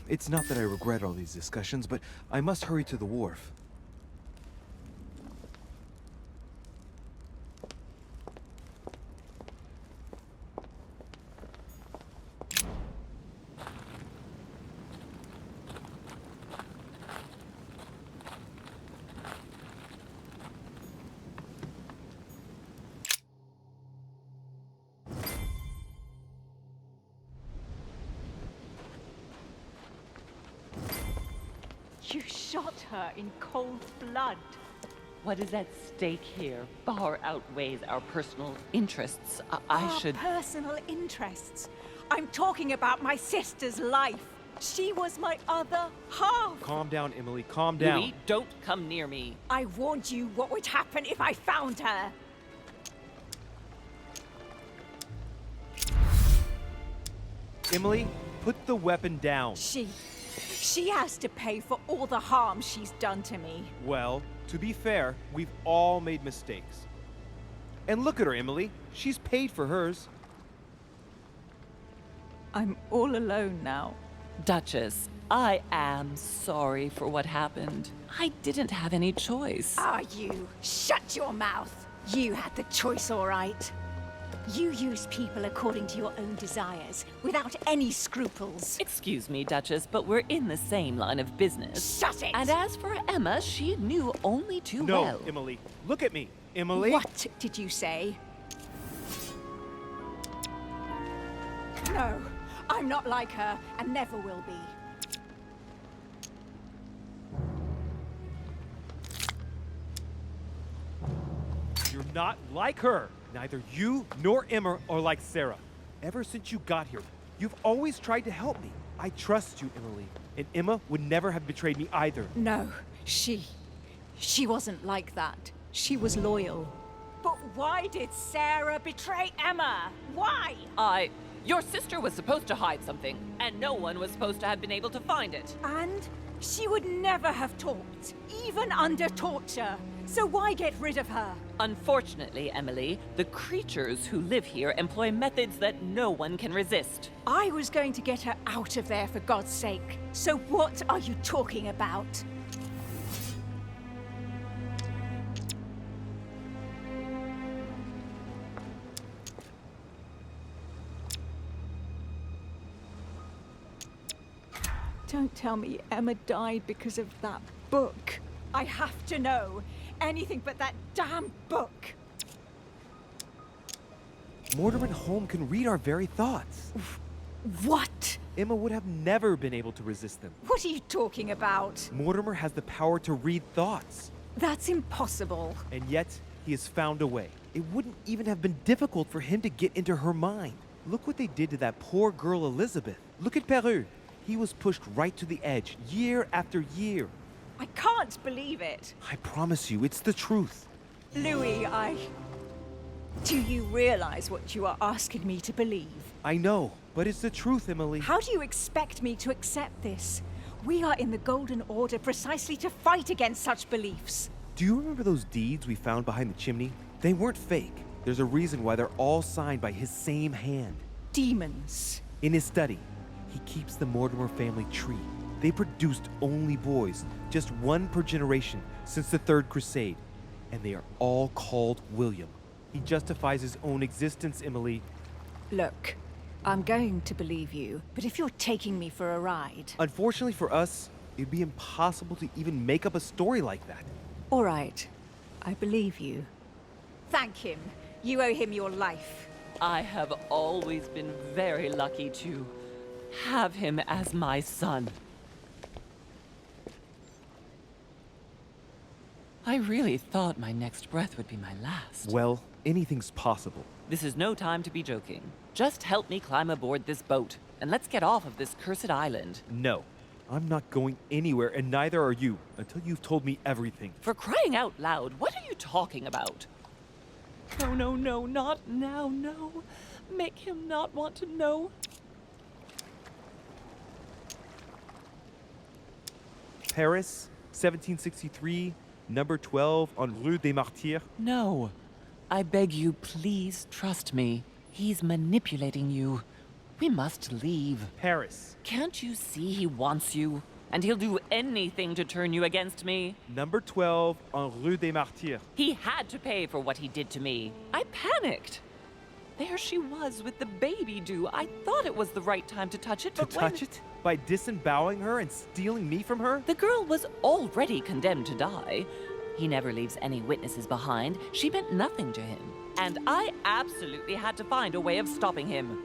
It's not that I regret all these discussions, but I must hurry to the wharf. You shot her in cold blood. What is at stake here far outweighs our personal interests. I Our should... personal interests. I'm talking about my sister's life. She was my other half. Calm down, Emily. Calm down. Louis, don't come near me. I warned you what would happen if I found her. Emily, put the weapon down. She has to pay for all the harm she's done to me. Well, to be fair, we've all made mistakes. And look at her, Emily. She's paid for hers. I'm all alone now. Duchess, I am sorry for what happened. I didn't have any choice. Ah, you. Shut your mouth. You had the choice, all right. You use people according to your own desires, without any scruples. Excuse me, Duchess, but we're in the same line of business. Shut it! And as for Emma, she knew only too well. No, Emily. Look at me. Emily? What did you say? No, I'm not like her, and never will be. You're not like her. Neither you nor Emma are like Sarah. Ever since you got here, you've always tried to help me. I trust you, Emily. And Emma would never have betrayed me either. No, she wasn't like that. She was loyal. But why did Sarah betray Emma? Why? Your sister was supposed to hide something, and no one was supposed to have been able to find it. And she would never have talked, even under torture. So why get rid of her? Unfortunately, Emily, the creatures who live here employ methods that no one can resist. I was going to get her out of there for God's sake. So what are you talking about? Don't tell me Emma died because of that book. I have to know. Anything but that damn book. Mortimer and Holm can read our very thoughts. What? Emma would have never been able to resist them. What are you talking about? Mortimer has the power to read thoughts. That's impossible. And yet, he has found a way. It wouldn't even have been difficult for him to get into her mind. Look what they did to that poor girl Elizabeth. Look at Peru. He was pushed right to the edge, year after year. I can't believe it. I promise you, it's the truth. Louis, Do you realize what you are asking me to believe? I know, but it's the truth, Emily. How do you expect me to accept this? We are in the Golden Order precisely to fight against such beliefs. Do you remember those deeds we found behind the chimney? They weren't fake. There's a reason why they're all signed by his same hand. Demons. In his study, he keeps the Mortimer family tree. They produced only boys, just one per generation since the Third Crusade, and they are all called William. He justifies his own existence, Emily. Look, I'm going to believe you, but if you're taking me for a ride... Unfortunately for us, it'd be impossible to even make up a story like that. All right, I believe you. Thank him. You owe him your life. I have always been very lucky to have him as my son. I really thought my next breath would be my last. Well, anything's possible. This is no time to be joking. Just help me climb aboard this boat, and let's get off of this cursed island. No, I'm not going anywhere, and neither are you, until you've told me everything. For crying out loud, what are you talking about? No, no, no, not now, no. Make him not want to know. Paris, 1763, number 12 on Rue des Martyrs. No. I beg you, please trust me. He's manipulating you. We must leave. Paris. Can't you see he wants you? And he'll do anything to turn you against me. Number 12 on Rue des Martyrs. He had to pay for what he did to me. I panicked. There she was with the baby due. I thought it was the right time to touch it, but touch it? By disemboweling her and stealing me from her? The girl was already condemned to die. He never leaves any witnesses behind. She meant nothing to him. And I absolutely had to find a way of stopping him.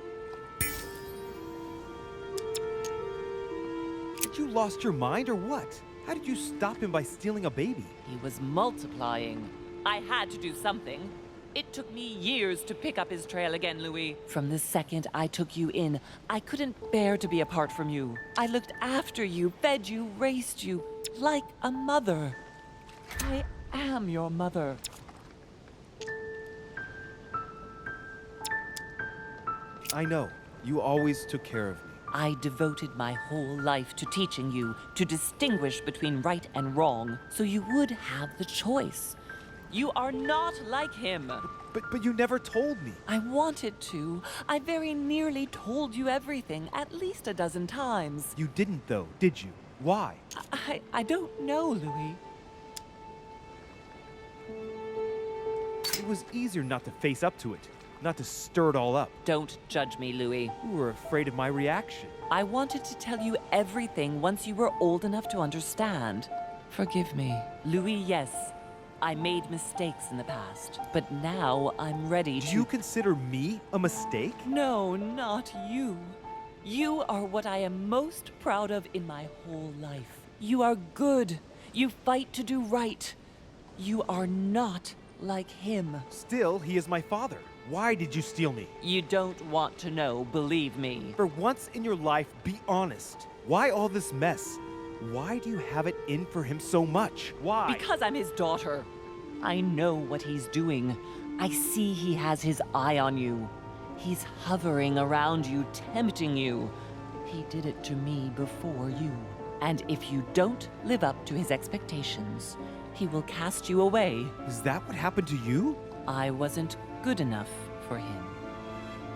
Had you lost your mind or what? How did you stop him by stealing a baby? He was multiplying. I had to do something. It took me years to pick up his trail again, Louis. From the second I took you in, I couldn't bear to be apart from you. I looked after you, fed you, raised you, like a mother. I am your mother. I know. You always took care of me. I devoted my whole life to teaching you to distinguish between right and wrong, so you would have the choice. You are not like him. But you never told me. I wanted to. I very nearly told you everything, at least a dozen times. You didn't, though, did you? Why? I don't know, Louis. It was easier not to face up to it, not to stir it all up. Don't judge me, Louis. You were afraid of my reaction. I wanted to tell you everything once you were old enough to understand. Forgive me. Louis, yes. I made mistakes in the past, but now I'm ready to... Do you consider me a mistake? No, not you. You are what I am most proud of in my whole life. You are good. You fight to do right. You are not like him. Still, he is my father. Why did you steal me? You don't want to know, believe me. For once in your life, be honest. Why all this mess? Why do you have it in for him so much? Why? Because I'm his daughter. I know what he's doing. I see he has his eye on you. He's hovering around you, tempting you. He did it to me before you. And if you don't live up to his expectations, he will cast you away. Is that what happened to you? I wasn't good enough for him.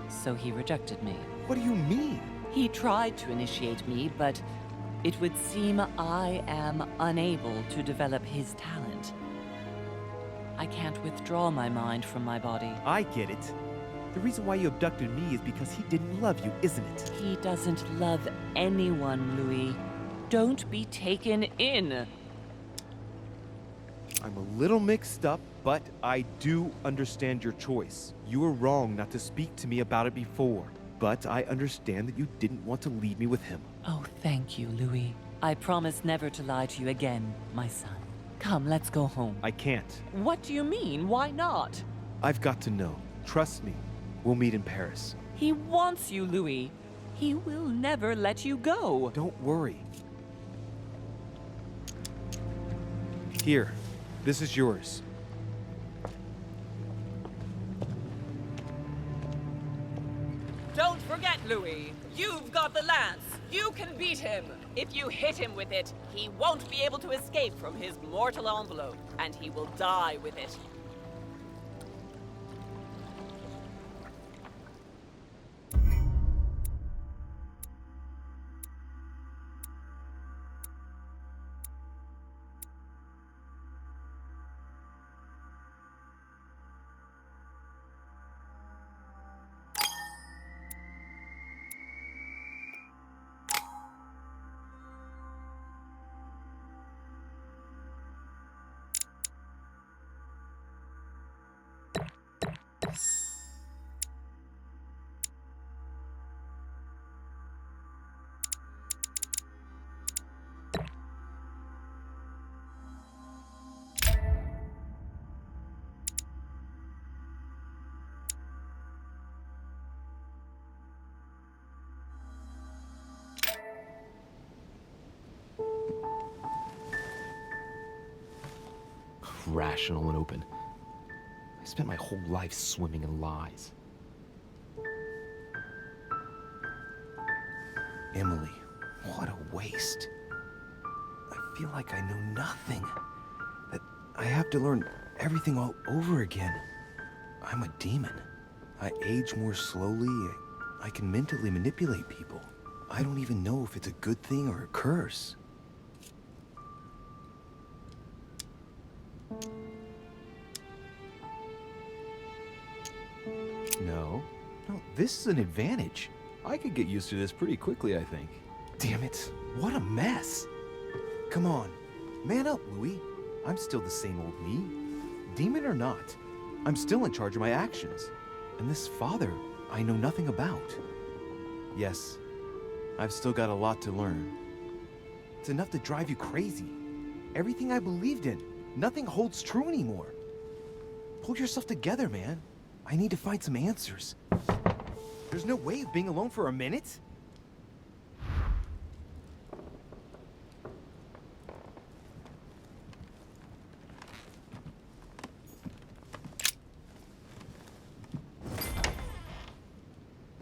So he rejected me. What do you mean? He tried to initiate me, but it would seem I am unable to develop his talent. I can't withdraw my mind from my body. I get it. The reason why you abducted me is because he didn't love you, isn't it? He doesn't love anyone, Louis. Don't be taken in. I'm a little mixed up, but I do understand your choice. You were wrong not to speak to me about it before, but I understand that you didn't want to leave me with him. Oh, thank you, Louis. I promise never to lie to you again, my son. Come, let's go home. I can't. What do you mean? Why not? I've got to know. Trust me. We'll meet in Paris. He wants you, Louis. He will never let you go. Don't worry. Here. This is yours. Don't forget, Louis. You've got the lance. You can beat him. If you hit him with it, he won't be able to escape from his mortal envelope, and he will die with it. Rational and open. I spent my whole life swimming in lies. Emily, what a waste. I feel like I know nothing. That I have to learn everything all over again. I'm a demon. I age more slowly. I can mentally manipulate people. I don't even know if it's a good thing or a curse. No, this is an advantage. I could get used to this pretty quickly, I think. Damn it, what a mess. Come on, man up, Louis. I'm still the same old me. Demon or not, I'm still in charge of my actions. And this father, I know nothing about. Yes, I've still got a lot to learn. It's enough to drive you crazy. Everything I believed in, nothing holds true anymore. Pull yourself together, man. I need to find some answers. There's no way of being alone for a minute.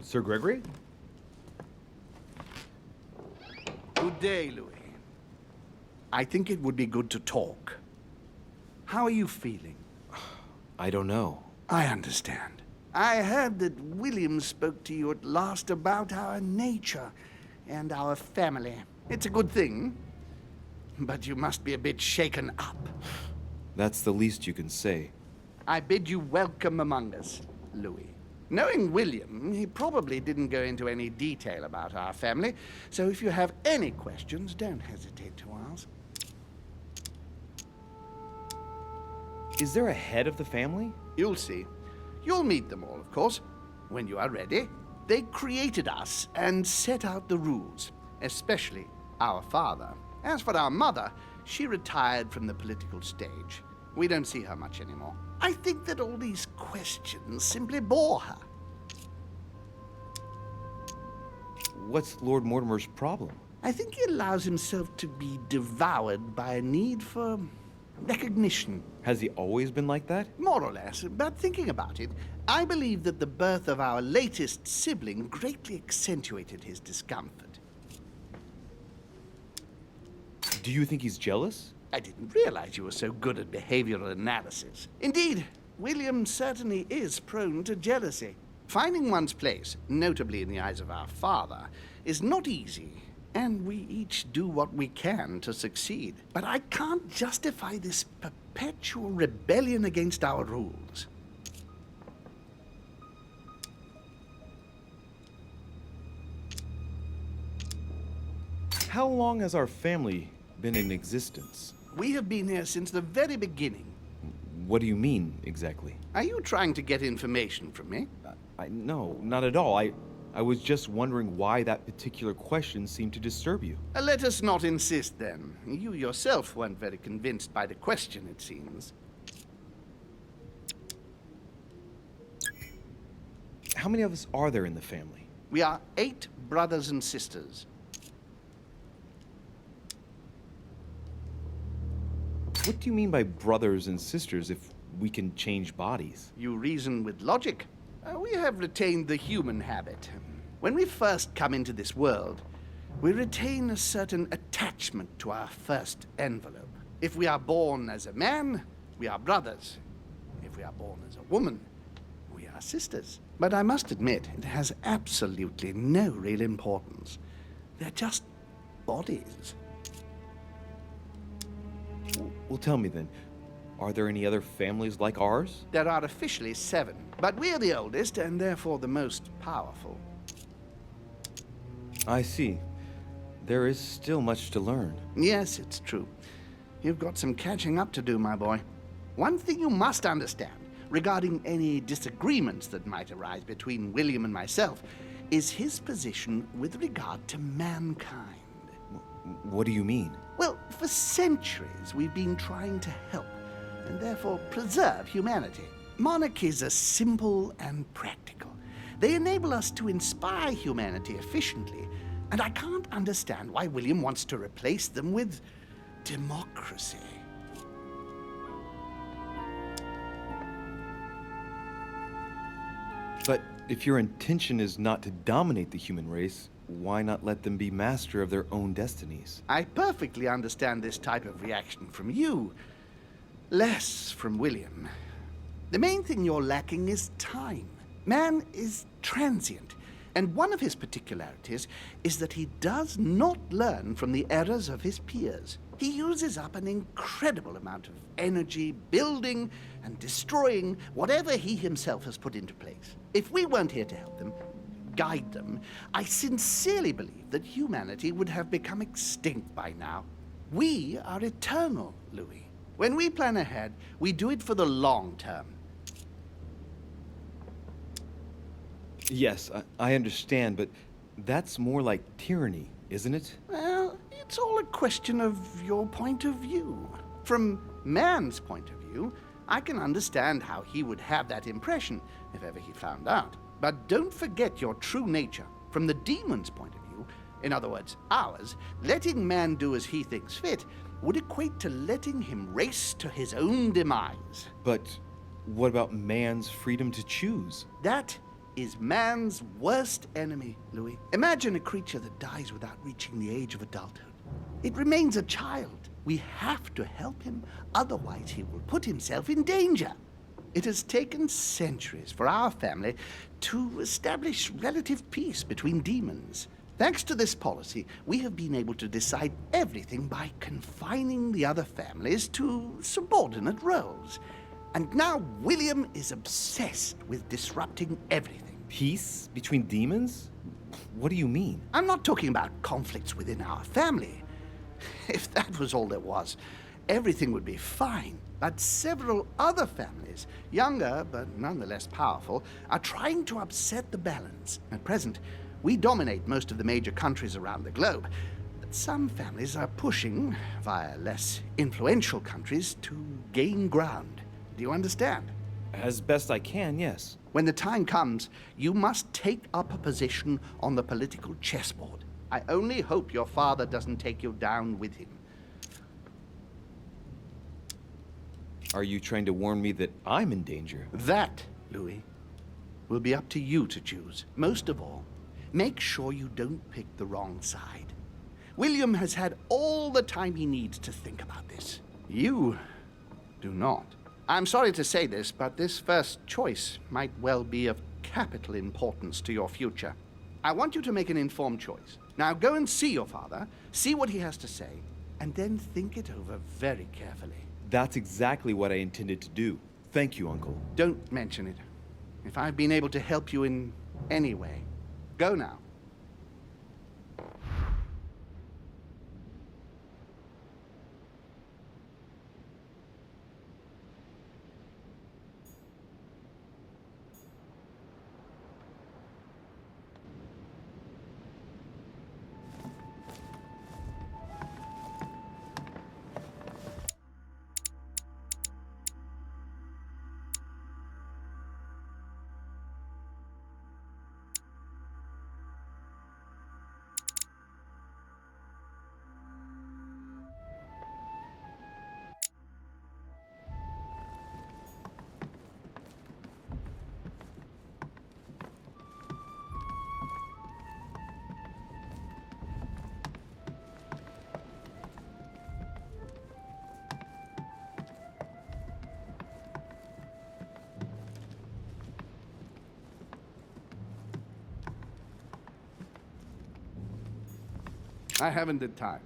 Sir Gregory? Good day, Louis. I think it would be good to talk. How are you feeling? I don't know. I understand. I heard that William spoke to you at last about our nature and our family. It's a good thing, but you must be a bit shaken up. That's the least you can say. I bid you welcome among us, Louis. Knowing William, he probably didn't go into any detail about our family, so if you have any questions, don't hesitate to ask. Is there a head of the family? You'll see. You'll meet them all, of course, when you are ready. They created us and set out the rules, especially our father. As for our mother, she retired from the political stage. We don't see her much anymore. I think that all these questions simply bore her. What's Lord Mortimer's problem? I think he allows himself to be devoured by a need for recognition. Has he always been like that? More or less, but thinking about it, I believe that the birth of our latest sibling greatly accentuated his discomfort. Do you think he's jealous? I didn't realize you were so good at behavioral analysis. Indeed, William certainly is prone to jealousy. Finding one's place, notably in the eyes of our father, is not easy, and we each do what we can to succeed. But I can't justify this perpetual rebellion against our rules. How long has our family been in existence? We have been here since the very beginning. What do you mean, exactly? Are you trying to get information from me? No, not at all. I was just wondering why that particular question seemed to disturb you. Let us not insist, then. You yourself weren't very convinced by the question, it seems. How many of us are there in the family? We are 8 brothers and sisters. What do you mean by brothers and sisters if we can change bodies? You reason with logic. We have retained the human habit. When we first come into this world, we retain a certain attachment to our first envelope. If we are born as a man, we are brothers. If we are born as a woman, we are sisters. But I must admit, it has absolutely no real importance. They're just bodies. Well, tell me then, are there any other families like ours? There are officially 7, but we're the oldest and therefore the most powerful. I see. There is still much to learn. Yes, it's true. You've got some catching up to do, my boy. One thing you must understand regarding any disagreements that might arise between William and myself is his position with regard to mankind. What do you mean? Well, for centuries we've been trying to help and therefore preserve humanity. Monarchies are simple and practical. They enable us to inspire humanity efficiently, and I can't understand why William wants to replace them with democracy. But if your intention is not to dominate the human race, why not let them be master of their own destinies? I perfectly understand this type of reaction from you, less from William. The main thing you're lacking is time. Man is transient, and one of his particularities is that he does not learn from the errors of his peers. He uses up an incredible amount of energy building and destroying whatever he himself has put into place. If we weren't here to help them, guide them, I sincerely believe that humanity would have become extinct by now. We are eternal, Louis. When we plan ahead, we do it for the long term. Yes, I understand, but that's more like tyranny, isn't it? Well, it's all a question of your point of view. From man's point of view, I can understand how he would have that impression if ever he found out. But don't forget your true nature. From the demon's point of view, in other words, ours, letting man do as he thinks fit would equate to letting him race to his own demise. But what about man's freedom to choose? That is man's worst enemy, Louis. Imagine a creature that dies without reaching the age of adulthood. It remains a child. We have to help him, otherwise he will put himself in danger. It has taken centuries for our family to establish relative peace between demons. Thanks to this policy, we have been able to decide everything by confining the other families to subordinate roles. And now William is obsessed with disrupting everything. Peace between demons? What do you mean? I'm not talking about conflicts within our family. If that was all there was, everything would be fine. But several other families, younger but nonetheless powerful, are trying to upset the balance. At present, we dominate most of the major countries around the globe. But some families are pushing, via less influential countries, to gain ground. Do you understand? As best I can, yes. When the time comes, you must take up a position on the political chessboard. I only hope your father doesn't take you down with him. Are you trying to warn me that I'm in danger? That, Louis, will be up to you to choose. Most of all, make sure you don't pick the wrong side. William has had all the time he needs to think about this. You do not. I'm sorry to say this, but this first choice might well be of capital importance to your future. I want you to make an informed choice. Now go and see your father, see what he has to say, and then think it over very carefully. That's exactly what I intended to do. Thank you, Uncle. Don't mention it. If I've been able to help you in any way, go now. I haven't the time.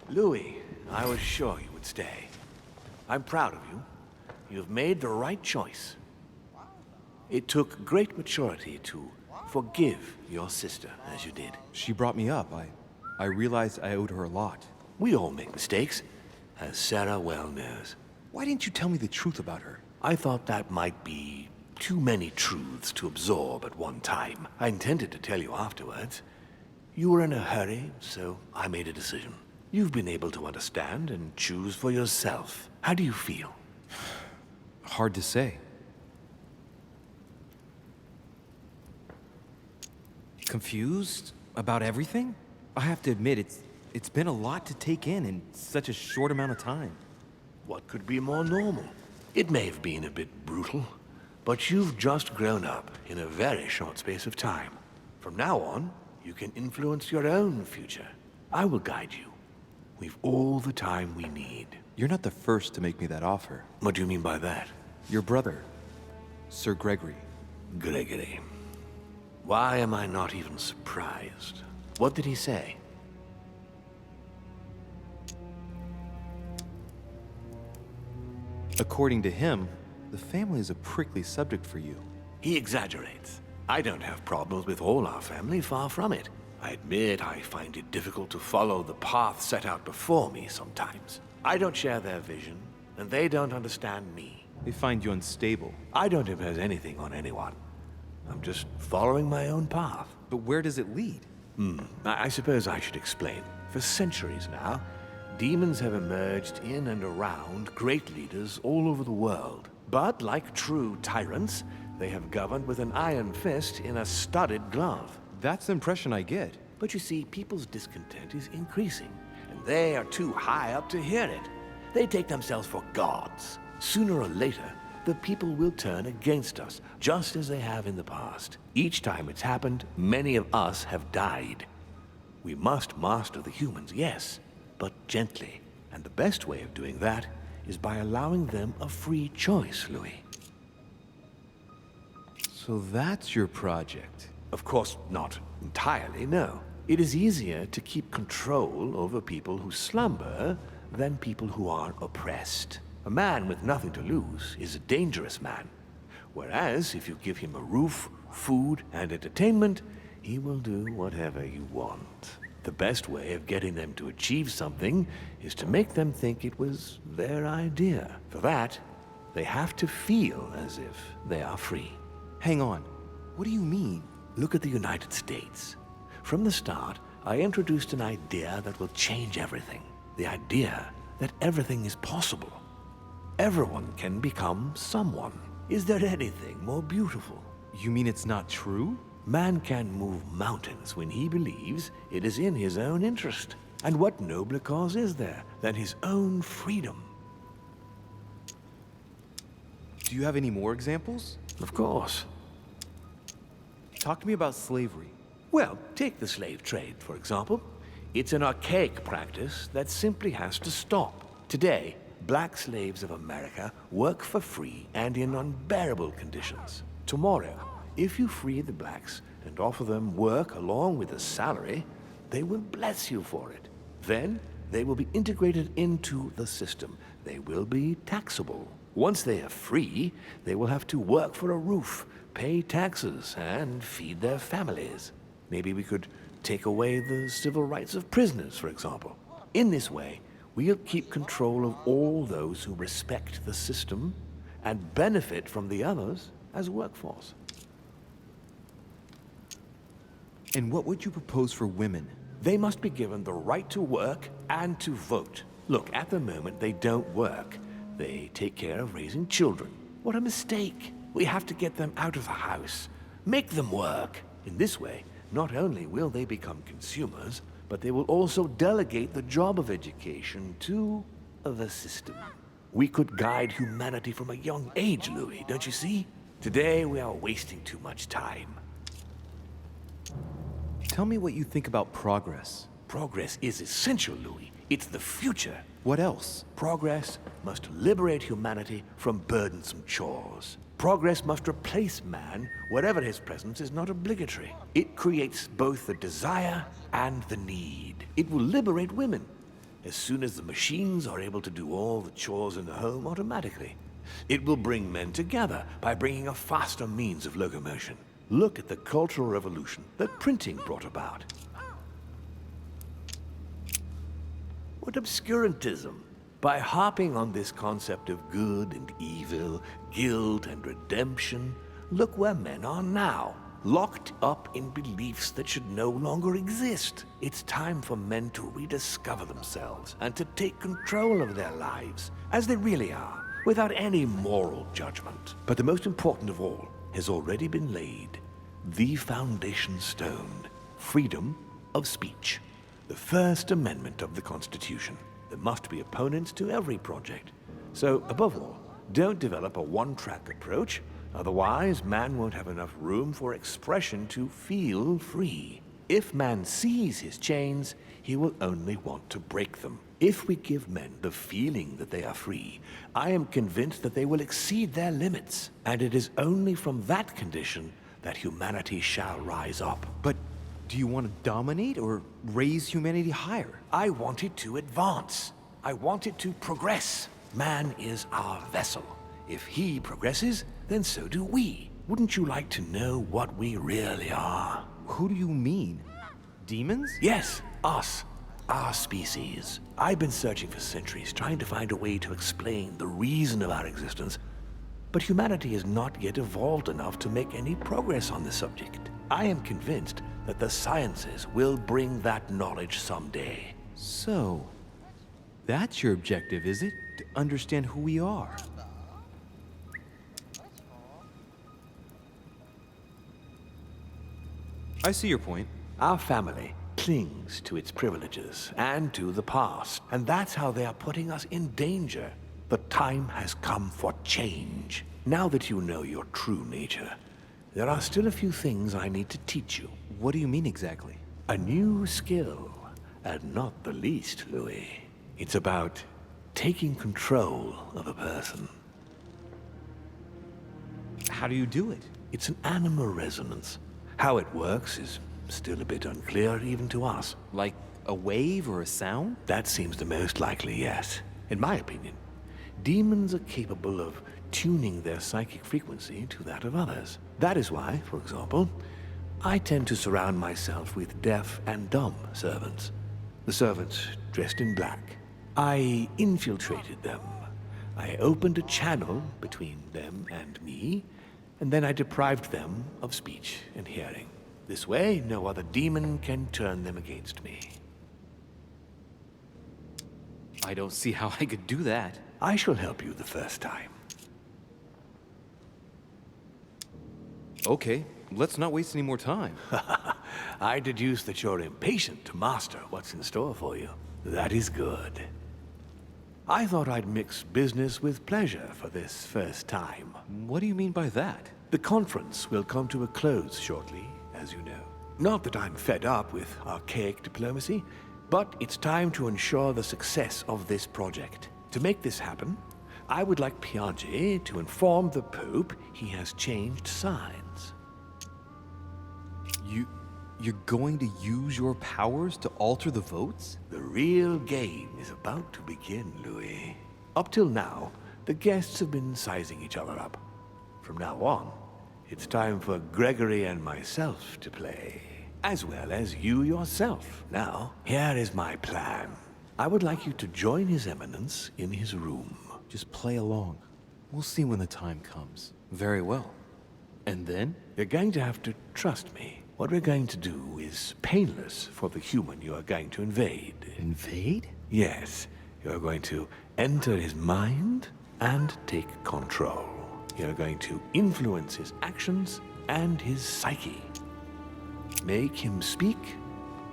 Louis, I was sure you would stay. I'm proud of you. You've made the right choice. It took great maturity to forgive your sister as you did. She brought me up. I realized I owed her a lot. We all make mistakes, as Sarah well knows. Why didn't you tell me the truth about her? I thought that might be too many truths to absorb at one time. I intended to tell you afterwards. You were in a hurry, so I made a decision. You've been able to understand and choose for yourself. How do you feel? Hard to say. Confused about everything? I have to admit, it's been a lot to take in such a short amount of time. What could be more normal? It may have been a bit brutal, but you've just grown up in a very short space of time. From now on, you can influence your own future. I will guide you. We've all the time we need. You're not the first to make me that offer. What do you mean by that? Your brother, Sir Gregory. Gregory. Why am I not even surprised? What did he say? According to him, The family is a prickly subject for you. He exaggerates. I don't have problems with all our family, far from it. I admit I find it difficult to follow the path set out before me sometimes. I don't share their vision, and they don't understand me. They find you unstable. I don't impose anything on anyone. I'm just following my own path. But where does it lead? I suppose I should explain. For centuries now, demons have emerged in and around great leaders all over the world. But like true tyrants, they have governed with an iron fist in a studded glove. That's the impression I get. But you see, people's discontent is increasing, and they are too high up to hear it. They take themselves for gods. Sooner or later, the people will turn against us, just as they have in the past. Each time it's happened, many of us have died. We must master the humans, yes, but gently. And the best way of doing that is by allowing them a free choice, Louis. So that's your project. Of course, not entirely, no. It is easier to keep control over people who slumber than people who are oppressed. A man with nothing to lose is a dangerous man. Whereas, if you give him a roof, food, and entertainment, he will do whatever you want. The best way of getting them to achieve something is to make them think it was their idea. For that, they have to feel as if they are free. Hang on. What do you mean? Look at the United States. From the start, I introduced an idea that will change everything. The idea that everything is possible. Everyone can become someone. Is there anything more beautiful? You mean it's not true? Man can move mountains when he believes it is in his own interest. And what nobler cause is there than his own freedom? Do you have any more examples? Of course. Talk to me about slavery. Well, take the slave trade, for example. It's an archaic practice that simply has to stop. Today, black slaves of America work for free and in unbearable conditions. Tomorrow, if you free the blacks and offer them work along with a salary, they will bless you for it. Then, they will be integrated into the system. They will be taxable. Once they are free, they will have to work for a roof, pay taxes, and feed their families. Maybe we could take away the civil rights of prisoners, for example. In this way, we'll keep control of all those who respect the system and benefit from the others as a workforce. And what would you propose for women? They must be given the right to work and to vote. Look, at the moment, they don't work. They take care of raising children. What a mistake. We have to get them out of the house. Make them work. In this way, not only will they become consumers, but they will also delegate the job of education to the system. We could guide humanity from a young age, Louis, don't you see? Today, we are wasting too much time. Tell me what you think about progress. Progress is essential, Louis. It's the future. What else? Progress must liberate humanity from burdensome chores. Progress must replace man wherever his presence is not obligatory. It creates both the desire and the need. It will liberate women as soon as the machines are able to do all the chores in the home automatically. It will bring men together by bringing a faster means of locomotion. Look at the cultural revolution that printing brought about. What obscurantism! By harping on this concept of good and evil, guilt and redemption, look where men are now, locked up in beliefs that should no longer exist. It's time for men to rediscover themselves and to take control of their lives, as they really are, without any moral judgment. But the most important of all has already been laid, the foundation stone, freedom of speech. The First Amendment of the Constitution. There must be opponents to every project. So, above all, don't develop a one-track approach, otherwise man won't have enough room for expression to feel free. If man sees his chains, he will only want to break them. If we give men the feeling that they are free, I am convinced that they will exceed their limits. And it is only from that condition that humanity shall rise up. But do you want to dominate or raise humanity higher? I want it to advance. I want it to progress. Man is our vessel. If he progresses, then so do we. Wouldn't you like to know what we really are? Who do you mean? Demons? Yes, us. Our species. I've been searching for centuries, trying to find a way to explain the reason of our existence, but humanity has not yet evolved enough to make any progress on the subject. I am convinced that the sciences will bring that knowledge someday. So, that's your objective, is it? To understand who we are? I see your point. Our family clings to its privileges and to the past, and that's how they are putting us in danger. The time has come for change. Now that you know your true nature, there are still a few things I need to teach you. What do you mean exactly? A new skill, and not the least, Louis. It's about taking control of a person. How do you do it? It's an animal resonance. How it works is still a bit unclear even to us. Like a wave or a sound? That seems the most likely, yes. In my opinion, demons are capable of tuning their psychic frequency to that of others. That is why, for example, I tend to surround myself with deaf and dumb servants. The servants dressed in black. I infiltrated them. I opened a channel between them and me, and then I deprived them of speech and hearing. This way, no other demon can turn them against me. I don't see how I could do that. I shall help you the first time. Okay, let's not waste any more time. I deduce that you're impatient to master what's in store for you. That is good. I thought I'd mix business with pleasure for this first time. What do you mean by that? The conference will come to a close shortly, as you know. Not that I'm fed up with archaic diplomacy, but it's time to ensure the success of this project. To make this happen, I would like Piaget to inform the Pope he has changed sides. You're going to use your powers to alter the votes? The real game is about to begin, Louis. Up till now, the guests have been sizing each other up. From now on, it's time for Gregory and myself to play, as well as you yourself. Now, here is my plan. I would like you to join His Eminence in his room. Just play along. We'll see when the time comes. Very well. And then? You're going to have to trust me. What we're going to do is painless for the human you are going to invade. Invade? Yes. You're going to enter his mind and take control. You're going to influence his actions and his psyche. Make him speak,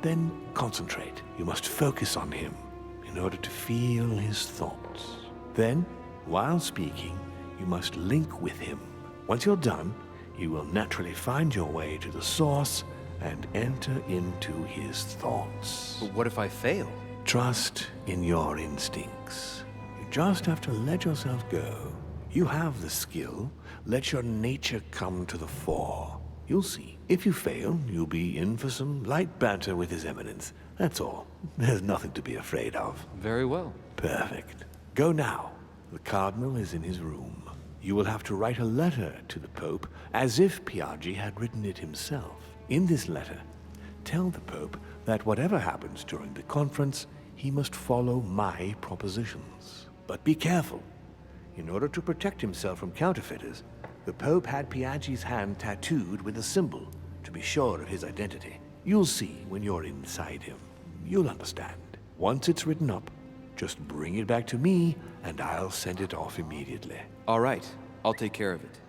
then concentrate. You must focus on him in order to feel his thoughts. Then, while speaking, you must link with him. Once you're done, you will naturally find your way to the source and enter into his thoughts. But what if I fail? Trust in your instincts. You just have to let yourself go. You have the skill. Let your nature come to the fore. You'll see. If you fail, you'll be in for some light banter with His Eminence. That's all. There's nothing to be afraid of. Very well. Perfect. Go now. The Cardinal is in his room. You will have to write a letter to the Pope as if Piaget had written it himself. In this letter, tell the Pope that whatever happens during the conference, he must follow my propositions. But be careful. In order to protect himself from counterfeiters, the Pope had Piaget's hand tattooed with a symbol to be sure of his identity. You'll see when you're inside him. You'll understand. Once it's written up, just bring it back to me, and I'll send it off immediately. All right. I'll take care of it.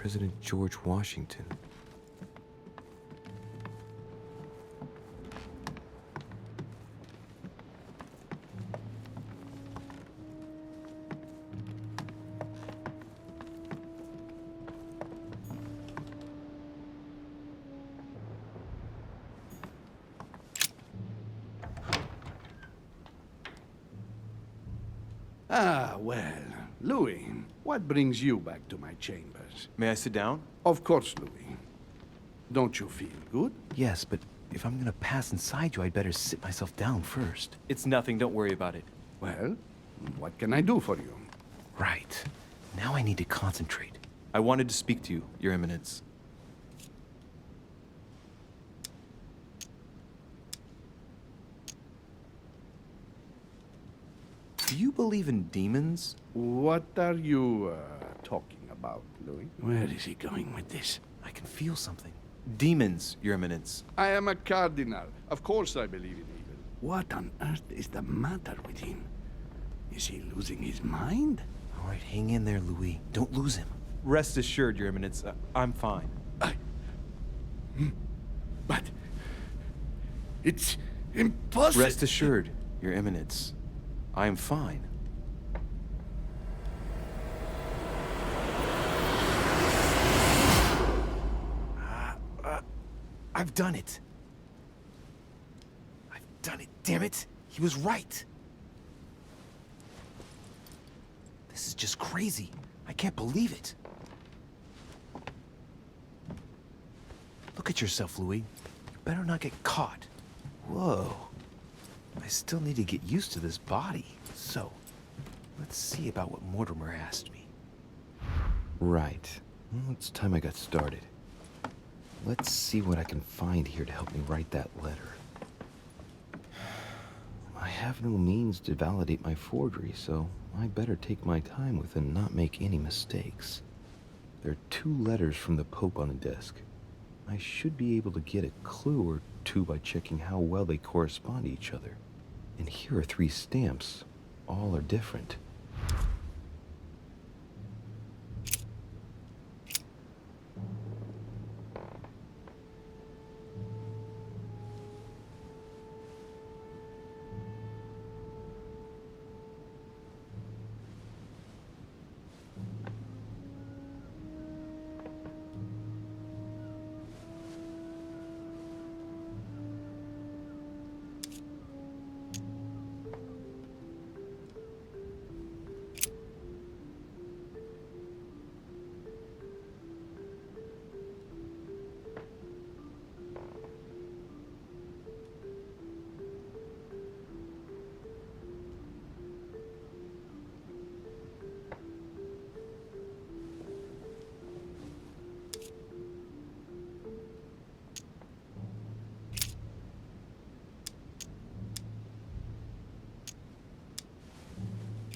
President George Washington. Ah, well, Louis, what brings you back to my chambers? May I sit down? Of course, Louis. Don't you feel good? Yes, but if I'm gonna pass inside you, I'd better sit myself down first. It's nothing, don't worry about it. Well, what can I do for you? Right. Now I need to concentrate. I wanted to speak to you, Your Eminence. Do you believe in demons? What are you talking about, Louis? Where is he going with this? I can feel something. Demons, Your Eminence. I am a cardinal. Of course I believe in evil. What on earth is the matter with him? Is he losing his mind? All right, hang in there, Louis. Don't lose him. Rest assured, Your Eminence, I'm fine. But it's impossible. Rest assured, Your Eminence, I am fine. I've done it. I've done it, damn it. He was right. This is just crazy. I can't believe it. Look at yourself, Louis. You better not get caught. Whoa. I still need to get used to this body. So, let's see about what Mortimer asked me. Right. Well, it's time I got started. Let's see what I can find here to help me write that letter. I have no means to validate my forgery, so I better take my time with it and not make any mistakes. There are 2 letters from the Pope on the desk. I should be able to get a clue or 2 by checking how well they correspond to each other. And here are 3 stamps. All are different.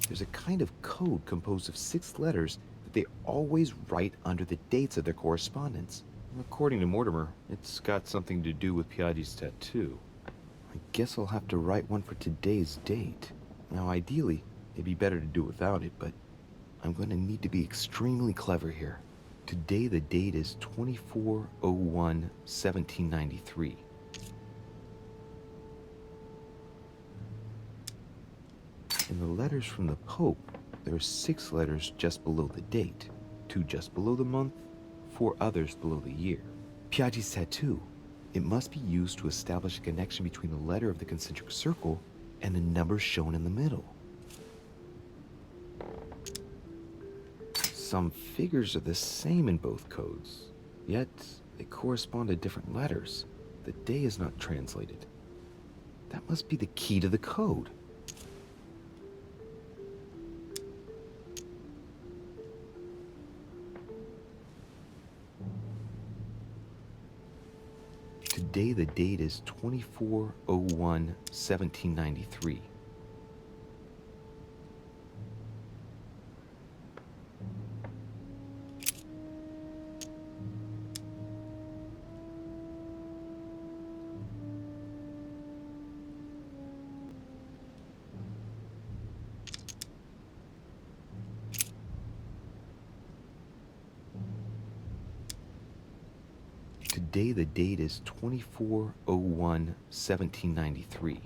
There's a kind of code composed of 6 letters that they always write under the dates of their correspondence. According to Mortimer, it's got something to do with Piaggi's tattoo. I guess I'll have to write one for today's date. Now, ideally, it'd be better to do without it, but I'm going to need to be extremely clever here. Today, the date is 24/01/1793. In the letters from the Pope, there are 6 letters just below the date, 2 just below the month, 4 others below the year. Piaggi's tattoo. It must be used to establish a connection between the letter of the concentric circle and the number shown in the middle. Some figures are the same in both codes, yet they correspond to different letters. The day is not translated. That must be the key to the code. Today, the date is 24/01/1793. Today the date is 24/01/1793.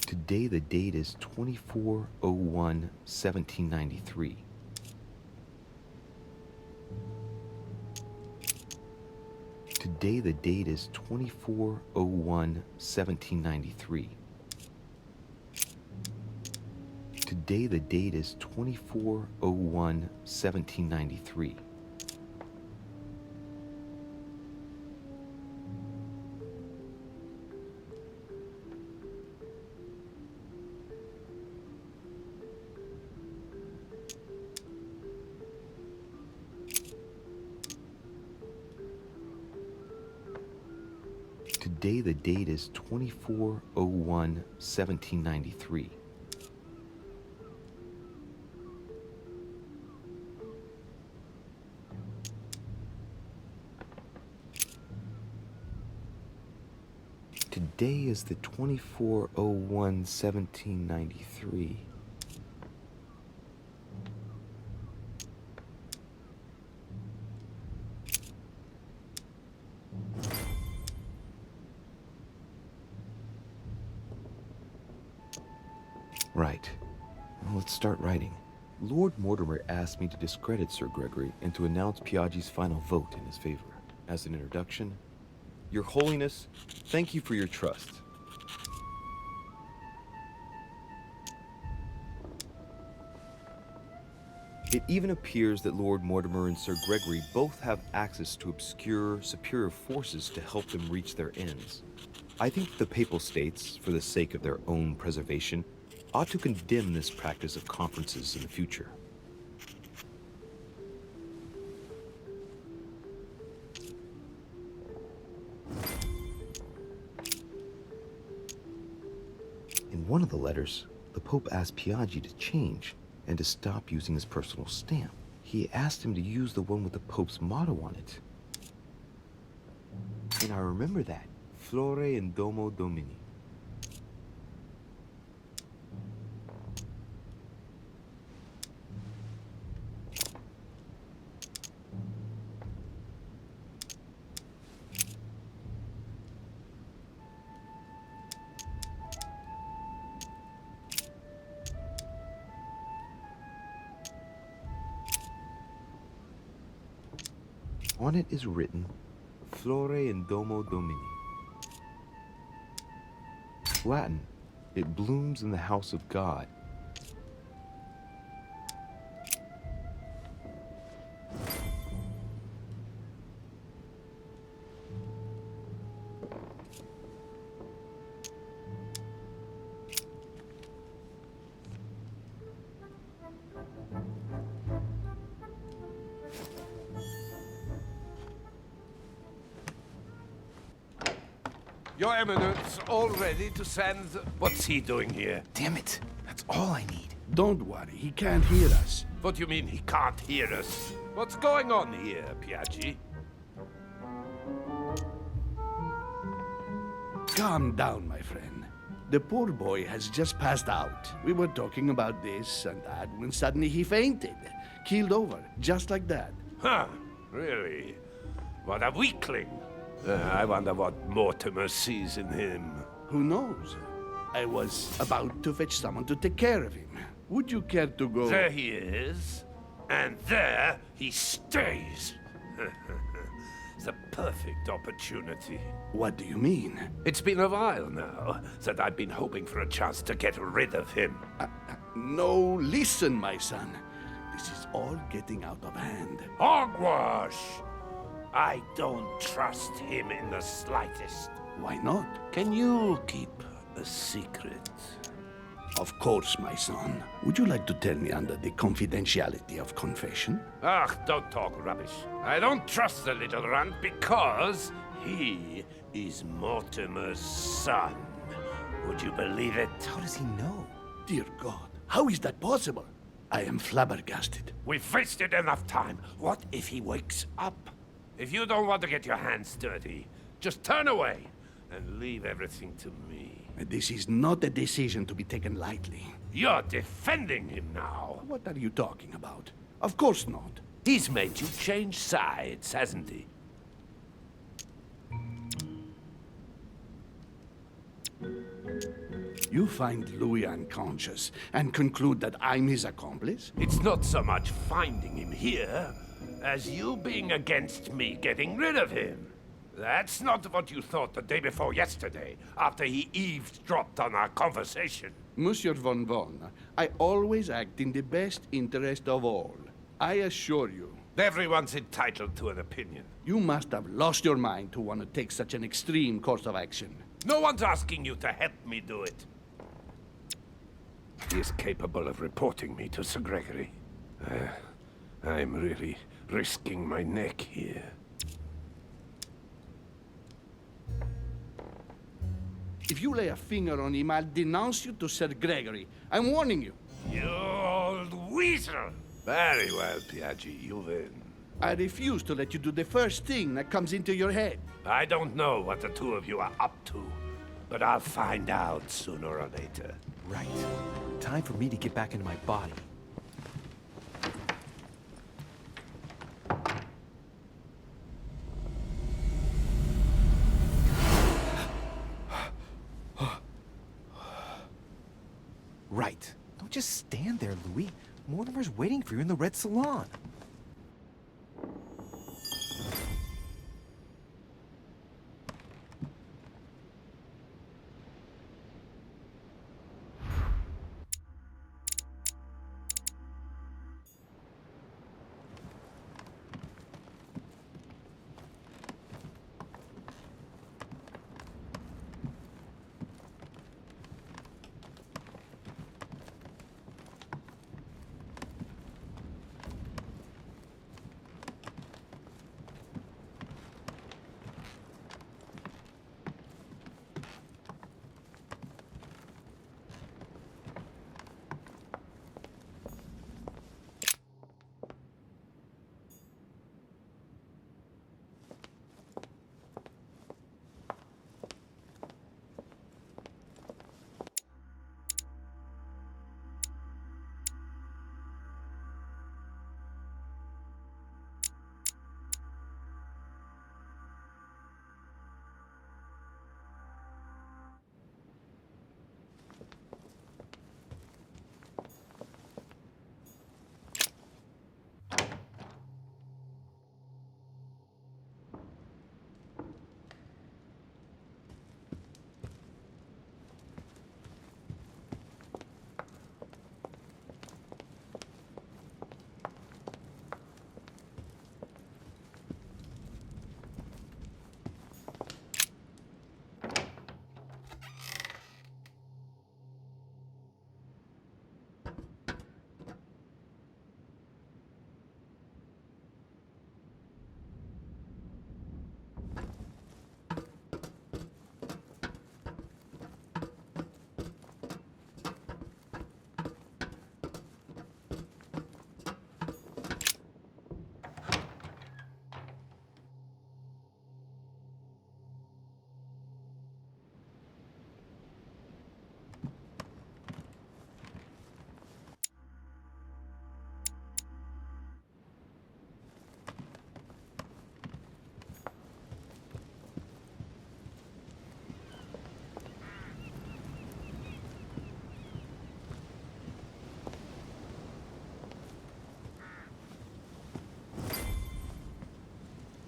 Today the date is 24/01/1793. Today the date is 24/01/1793. Today the date is 24/01/1793. Today the date is 24/01/1793. Today is the 24/01/1793. Right. Well, let's start writing. Lord Mortimer asked me to discredit Sir Gregory and to announce Piaggi's final vote in his favor. As an introduction, Your Holiness, thank you for your trust. It even appears that Lord Mortimer and Sir Gregory both have access to obscure, superior forces to help them reach their ends. I think the Papal States, for the sake of their own preservation, ought to condemn this practice of conferences in the future. In one of the letters, the Pope asked Piaggi to change and to stop using his personal stamp. He asked him to use the one with the Pope's motto on it. And I remember that. Flore in Domo Domini. On it is written, Flore in Domo Domini. Latin, it blooms in the house of God. Your Eminence, all ready to send... What's he doing here? Damn it. That's all I need. Don't worry, he can't hear us. What do you mean he can't hear us? What's going on here, Piaggi? Calm down, my friend. The poor boy has just passed out. We were talking about this and that when suddenly he fainted. Keeled over, just like that. Huh, really? What a weakling. I wonder what Mortimer sees in him. Who knows? I was about to fetch someone to take care of him. Would you care to go? There he is. And there he stays. The perfect opportunity. What do you mean? It's been a while now that I've been hoping for a chance to get rid of him. No, listen, my son. This is all getting out of hand. Hogwash! I don't trust him in the slightest. Why not? Can you keep a secret? Of course, my son. Would you like to tell me under the confidentiality of confession? Ah, don't talk rubbish. I don't trust the little runt because he is Mortimer's son. Would you believe it? How does he know? Dear God, how is that possible? I am flabbergasted. We've wasted enough time. What if he wakes up? If you don't want to get your hands dirty, just turn away and leave everything to me. This is not a decision to be taken lightly. You're defending him now. What are you talking about? Of course not. He's made you change sides, hasn't he? You find Louis unconscious and conclude that I'm his accomplice? It's not so much finding him here as you being against me getting rid of him. That's not what you thought the day before yesterday, after he eavesdropped on our conversation. Monsieur von Von, I always act in the best interest of all. I assure you. Everyone's entitled to an opinion. You must have lost your mind to want to take such an extreme course of action. No one's asking you to help me do it. He is capable of reporting me to Sir Gregory. I'm really risking my neck here. If you lay a finger on him, I'll denounce you to Sir Gregory. I'm warning you. You old weasel! Very well, Piaggi, you win. I refuse to let you do the first thing that comes into your head. I don't know what the two of you are up to, but I'll find out sooner or later. Right. Time for me to get back into my body. Right. Don't just stand there, Louis. Mortimer's waiting for you in the red salon.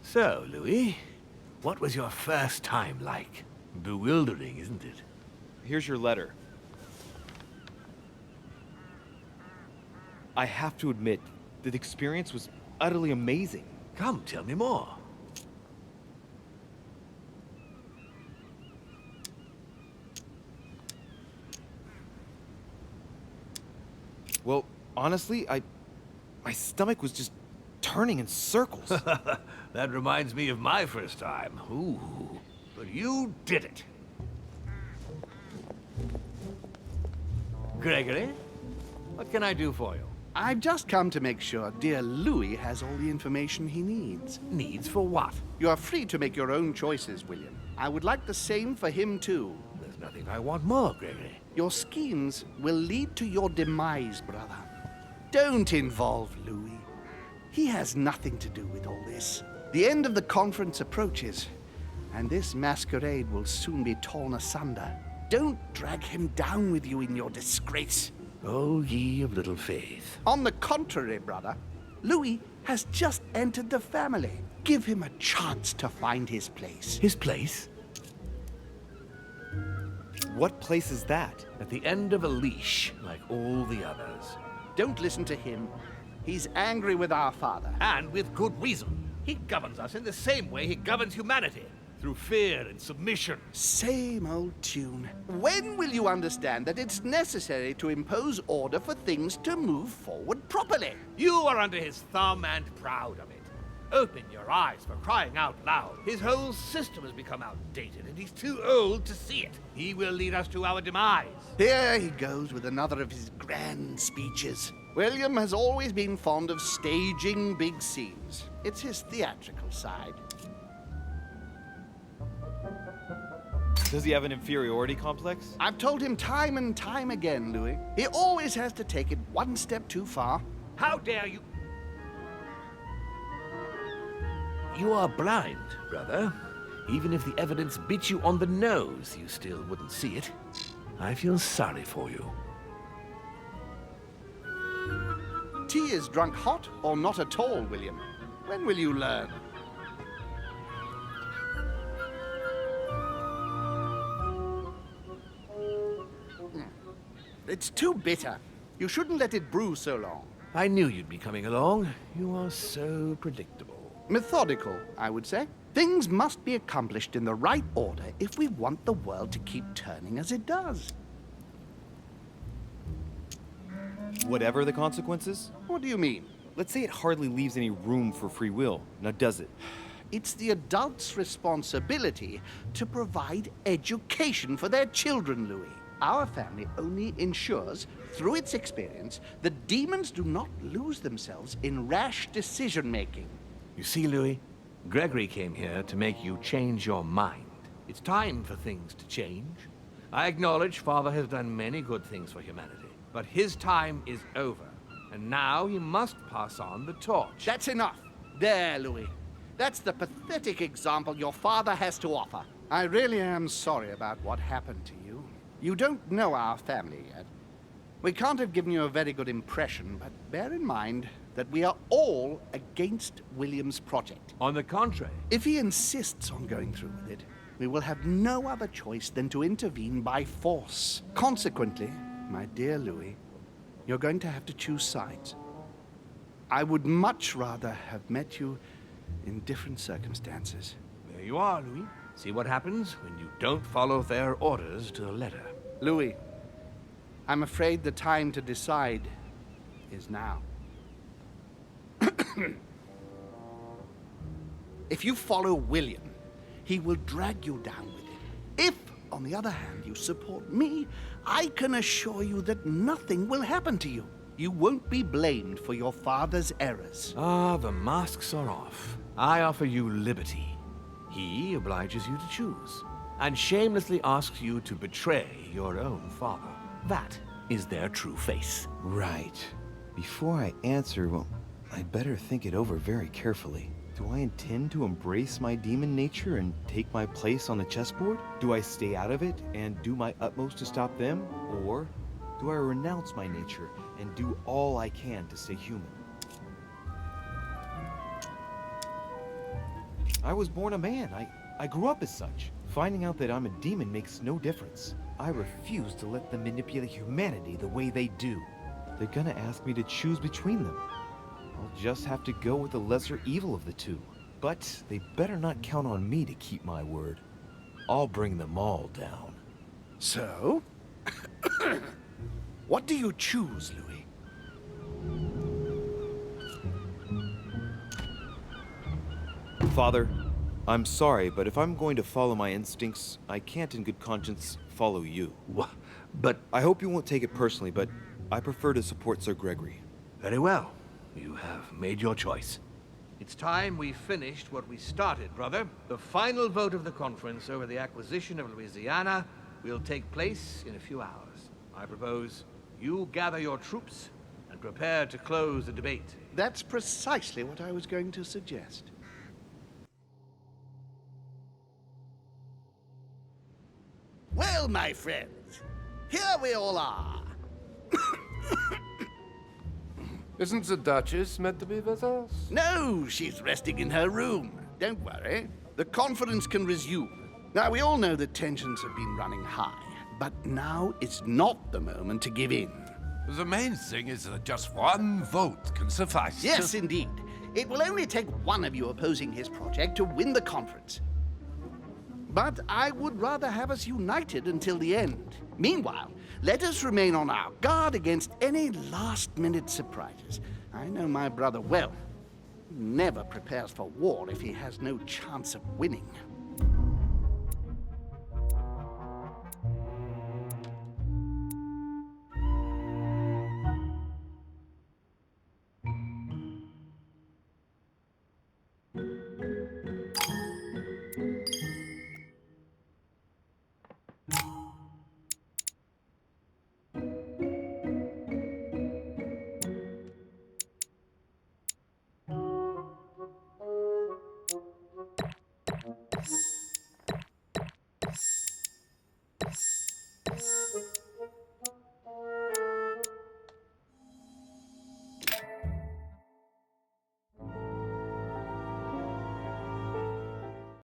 So, Louis, what was your first time like? Bewildering, isn't it? Here's your letter. I have to admit, the experience was utterly amazing. Come, tell me more. Well, honestly, my stomach was just turning in circles. That reminds me of my first time. Ooh, but you did it. Gregory, what can I do for you? I've just come to make sure dear Louis has all the information he needs. Needs for what? You are free to make your own choices, William. I would like the same for him, too. There's nothing I want more, Gregory. Your schemes will lead to your demise, brother. Don't involve Louis. He has nothing to do with all this. The end of the conference approaches, and this masquerade will soon be torn asunder. Don't drag him down with you in your disgrace. O ye of little faith. On the contrary, brother, Louis has just entered the family. Give him a chance to find his place. His place? What place is that? At the end of a leash, like all the others. Don't listen to him. He's angry with our father. And with good reason. He governs us in the same way he governs humanity. Through fear and submission. Same old tune. When will you understand that it's necessary to impose order for things to move forward properly? You are under his thumb and proud of it. Open your eyes, for crying out loud. His whole system has become outdated, and he's too old to see it. He will lead us to our demise. Here he goes with another of his grand speeches. William has always been fond of staging big scenes. It's his theatrical side. Does he have an inferiority complex? I've told him time and time again, Louis. He always has to take it one step too far. How dare you? You are blind, brother. Even if the evidence bit you on the nose, you still wouldn't see it. I feel sorry for you. Tea is drunk hot or not at all, William. When will you learn? It's too bitter. You shouldn't let it brew so long. I knew you'd be coming along. You are so predictable. Methodical, I would say. Things must be accomplished in the right order if we want the world to keep turning as it does. Whatever the consequences? What do you mean? Let's say it hardly leaves any room for free will. Now does it? It's the adults' responsibility to provide education for their children, Louis. Our family only ensures, through its experience, that demons do not lose themselves in rash decision-making. You see, Louis, Gregory came here to make you change your mind. It's time for things to change. I acknowledge Father has done many good things for humanity, but his time is over, and now he must pass on the torch. That's enough. There, Louis. That's the pathetic example your father has to offer. I really am sorry about what happened to you. You don't know our family yet. We can't have given you a very good impression, but bear in mind that we are all against William's project. On the contrary. If he insists on going through with it, we will have no other choice than to intervene by force. Consequently, my dear Louis, you're going to have to choose sides. I would much rather have met you in different circumstances. There you are, Louis. See what happens when you don't follow their orders to the letter. Louis, I'm afraid the time to decide is now. If you follow William, he will drag you down with it. If, on the other hand, you support me, I can assure you that nothing will happen to you. You won't be blamed for your father's errors. Ah, the masks are off. I offer you liberty. He obliges you to choose, and shamelessly asks you to betray your own father. That is their true face. Right. Before I answer, well, I'd better think it over very carefully. Do I intend to embrace my demon nature and take my place on the chessboard? Do I stay out of it and do my utmost to stop them? Or do I renounce my nature and do all I can to stay human? I was born a man. I grew up as such. Finding out that I'm a demon makes no difference. I refuse to let them manipulate humanity the way they do. They're gonna ask me to choose between them. I'll just have to go with the lesser evil of the two. But they better not count on me to keep my word. I'll bring them all down. So? What do you choose, Louis? Father, I'm sorry, but if I'm going to follow my instincts, I can't in good conscience follow you. But I hope you won't take it personally, but I prefer to support Sir Gregory. very well. You have made your choice. It's time we finished what we started, brother. The final vote of the conference over the acquisition of Louisiana will take place in a few hours. I propose you gather your troops and prepare to close the debate. That's precisely what I was going to suggest. Well, my friends, here we all are. Isn't the Duchess meant to be with us? No, she's resting in her room. Don't worry. The conference can resume. Now, we all know that tensions have been running high, but now is not the moment to give in. The main thing is that just one vote can suffice. Yes, indeed. It will only take one of you opposing his project to win the conference. But I would rather have us united until the end. Meanwhile, let us remain on our guard against any last-minute surprises. I know my brother well. He never prepares for war if he has no chance of winning.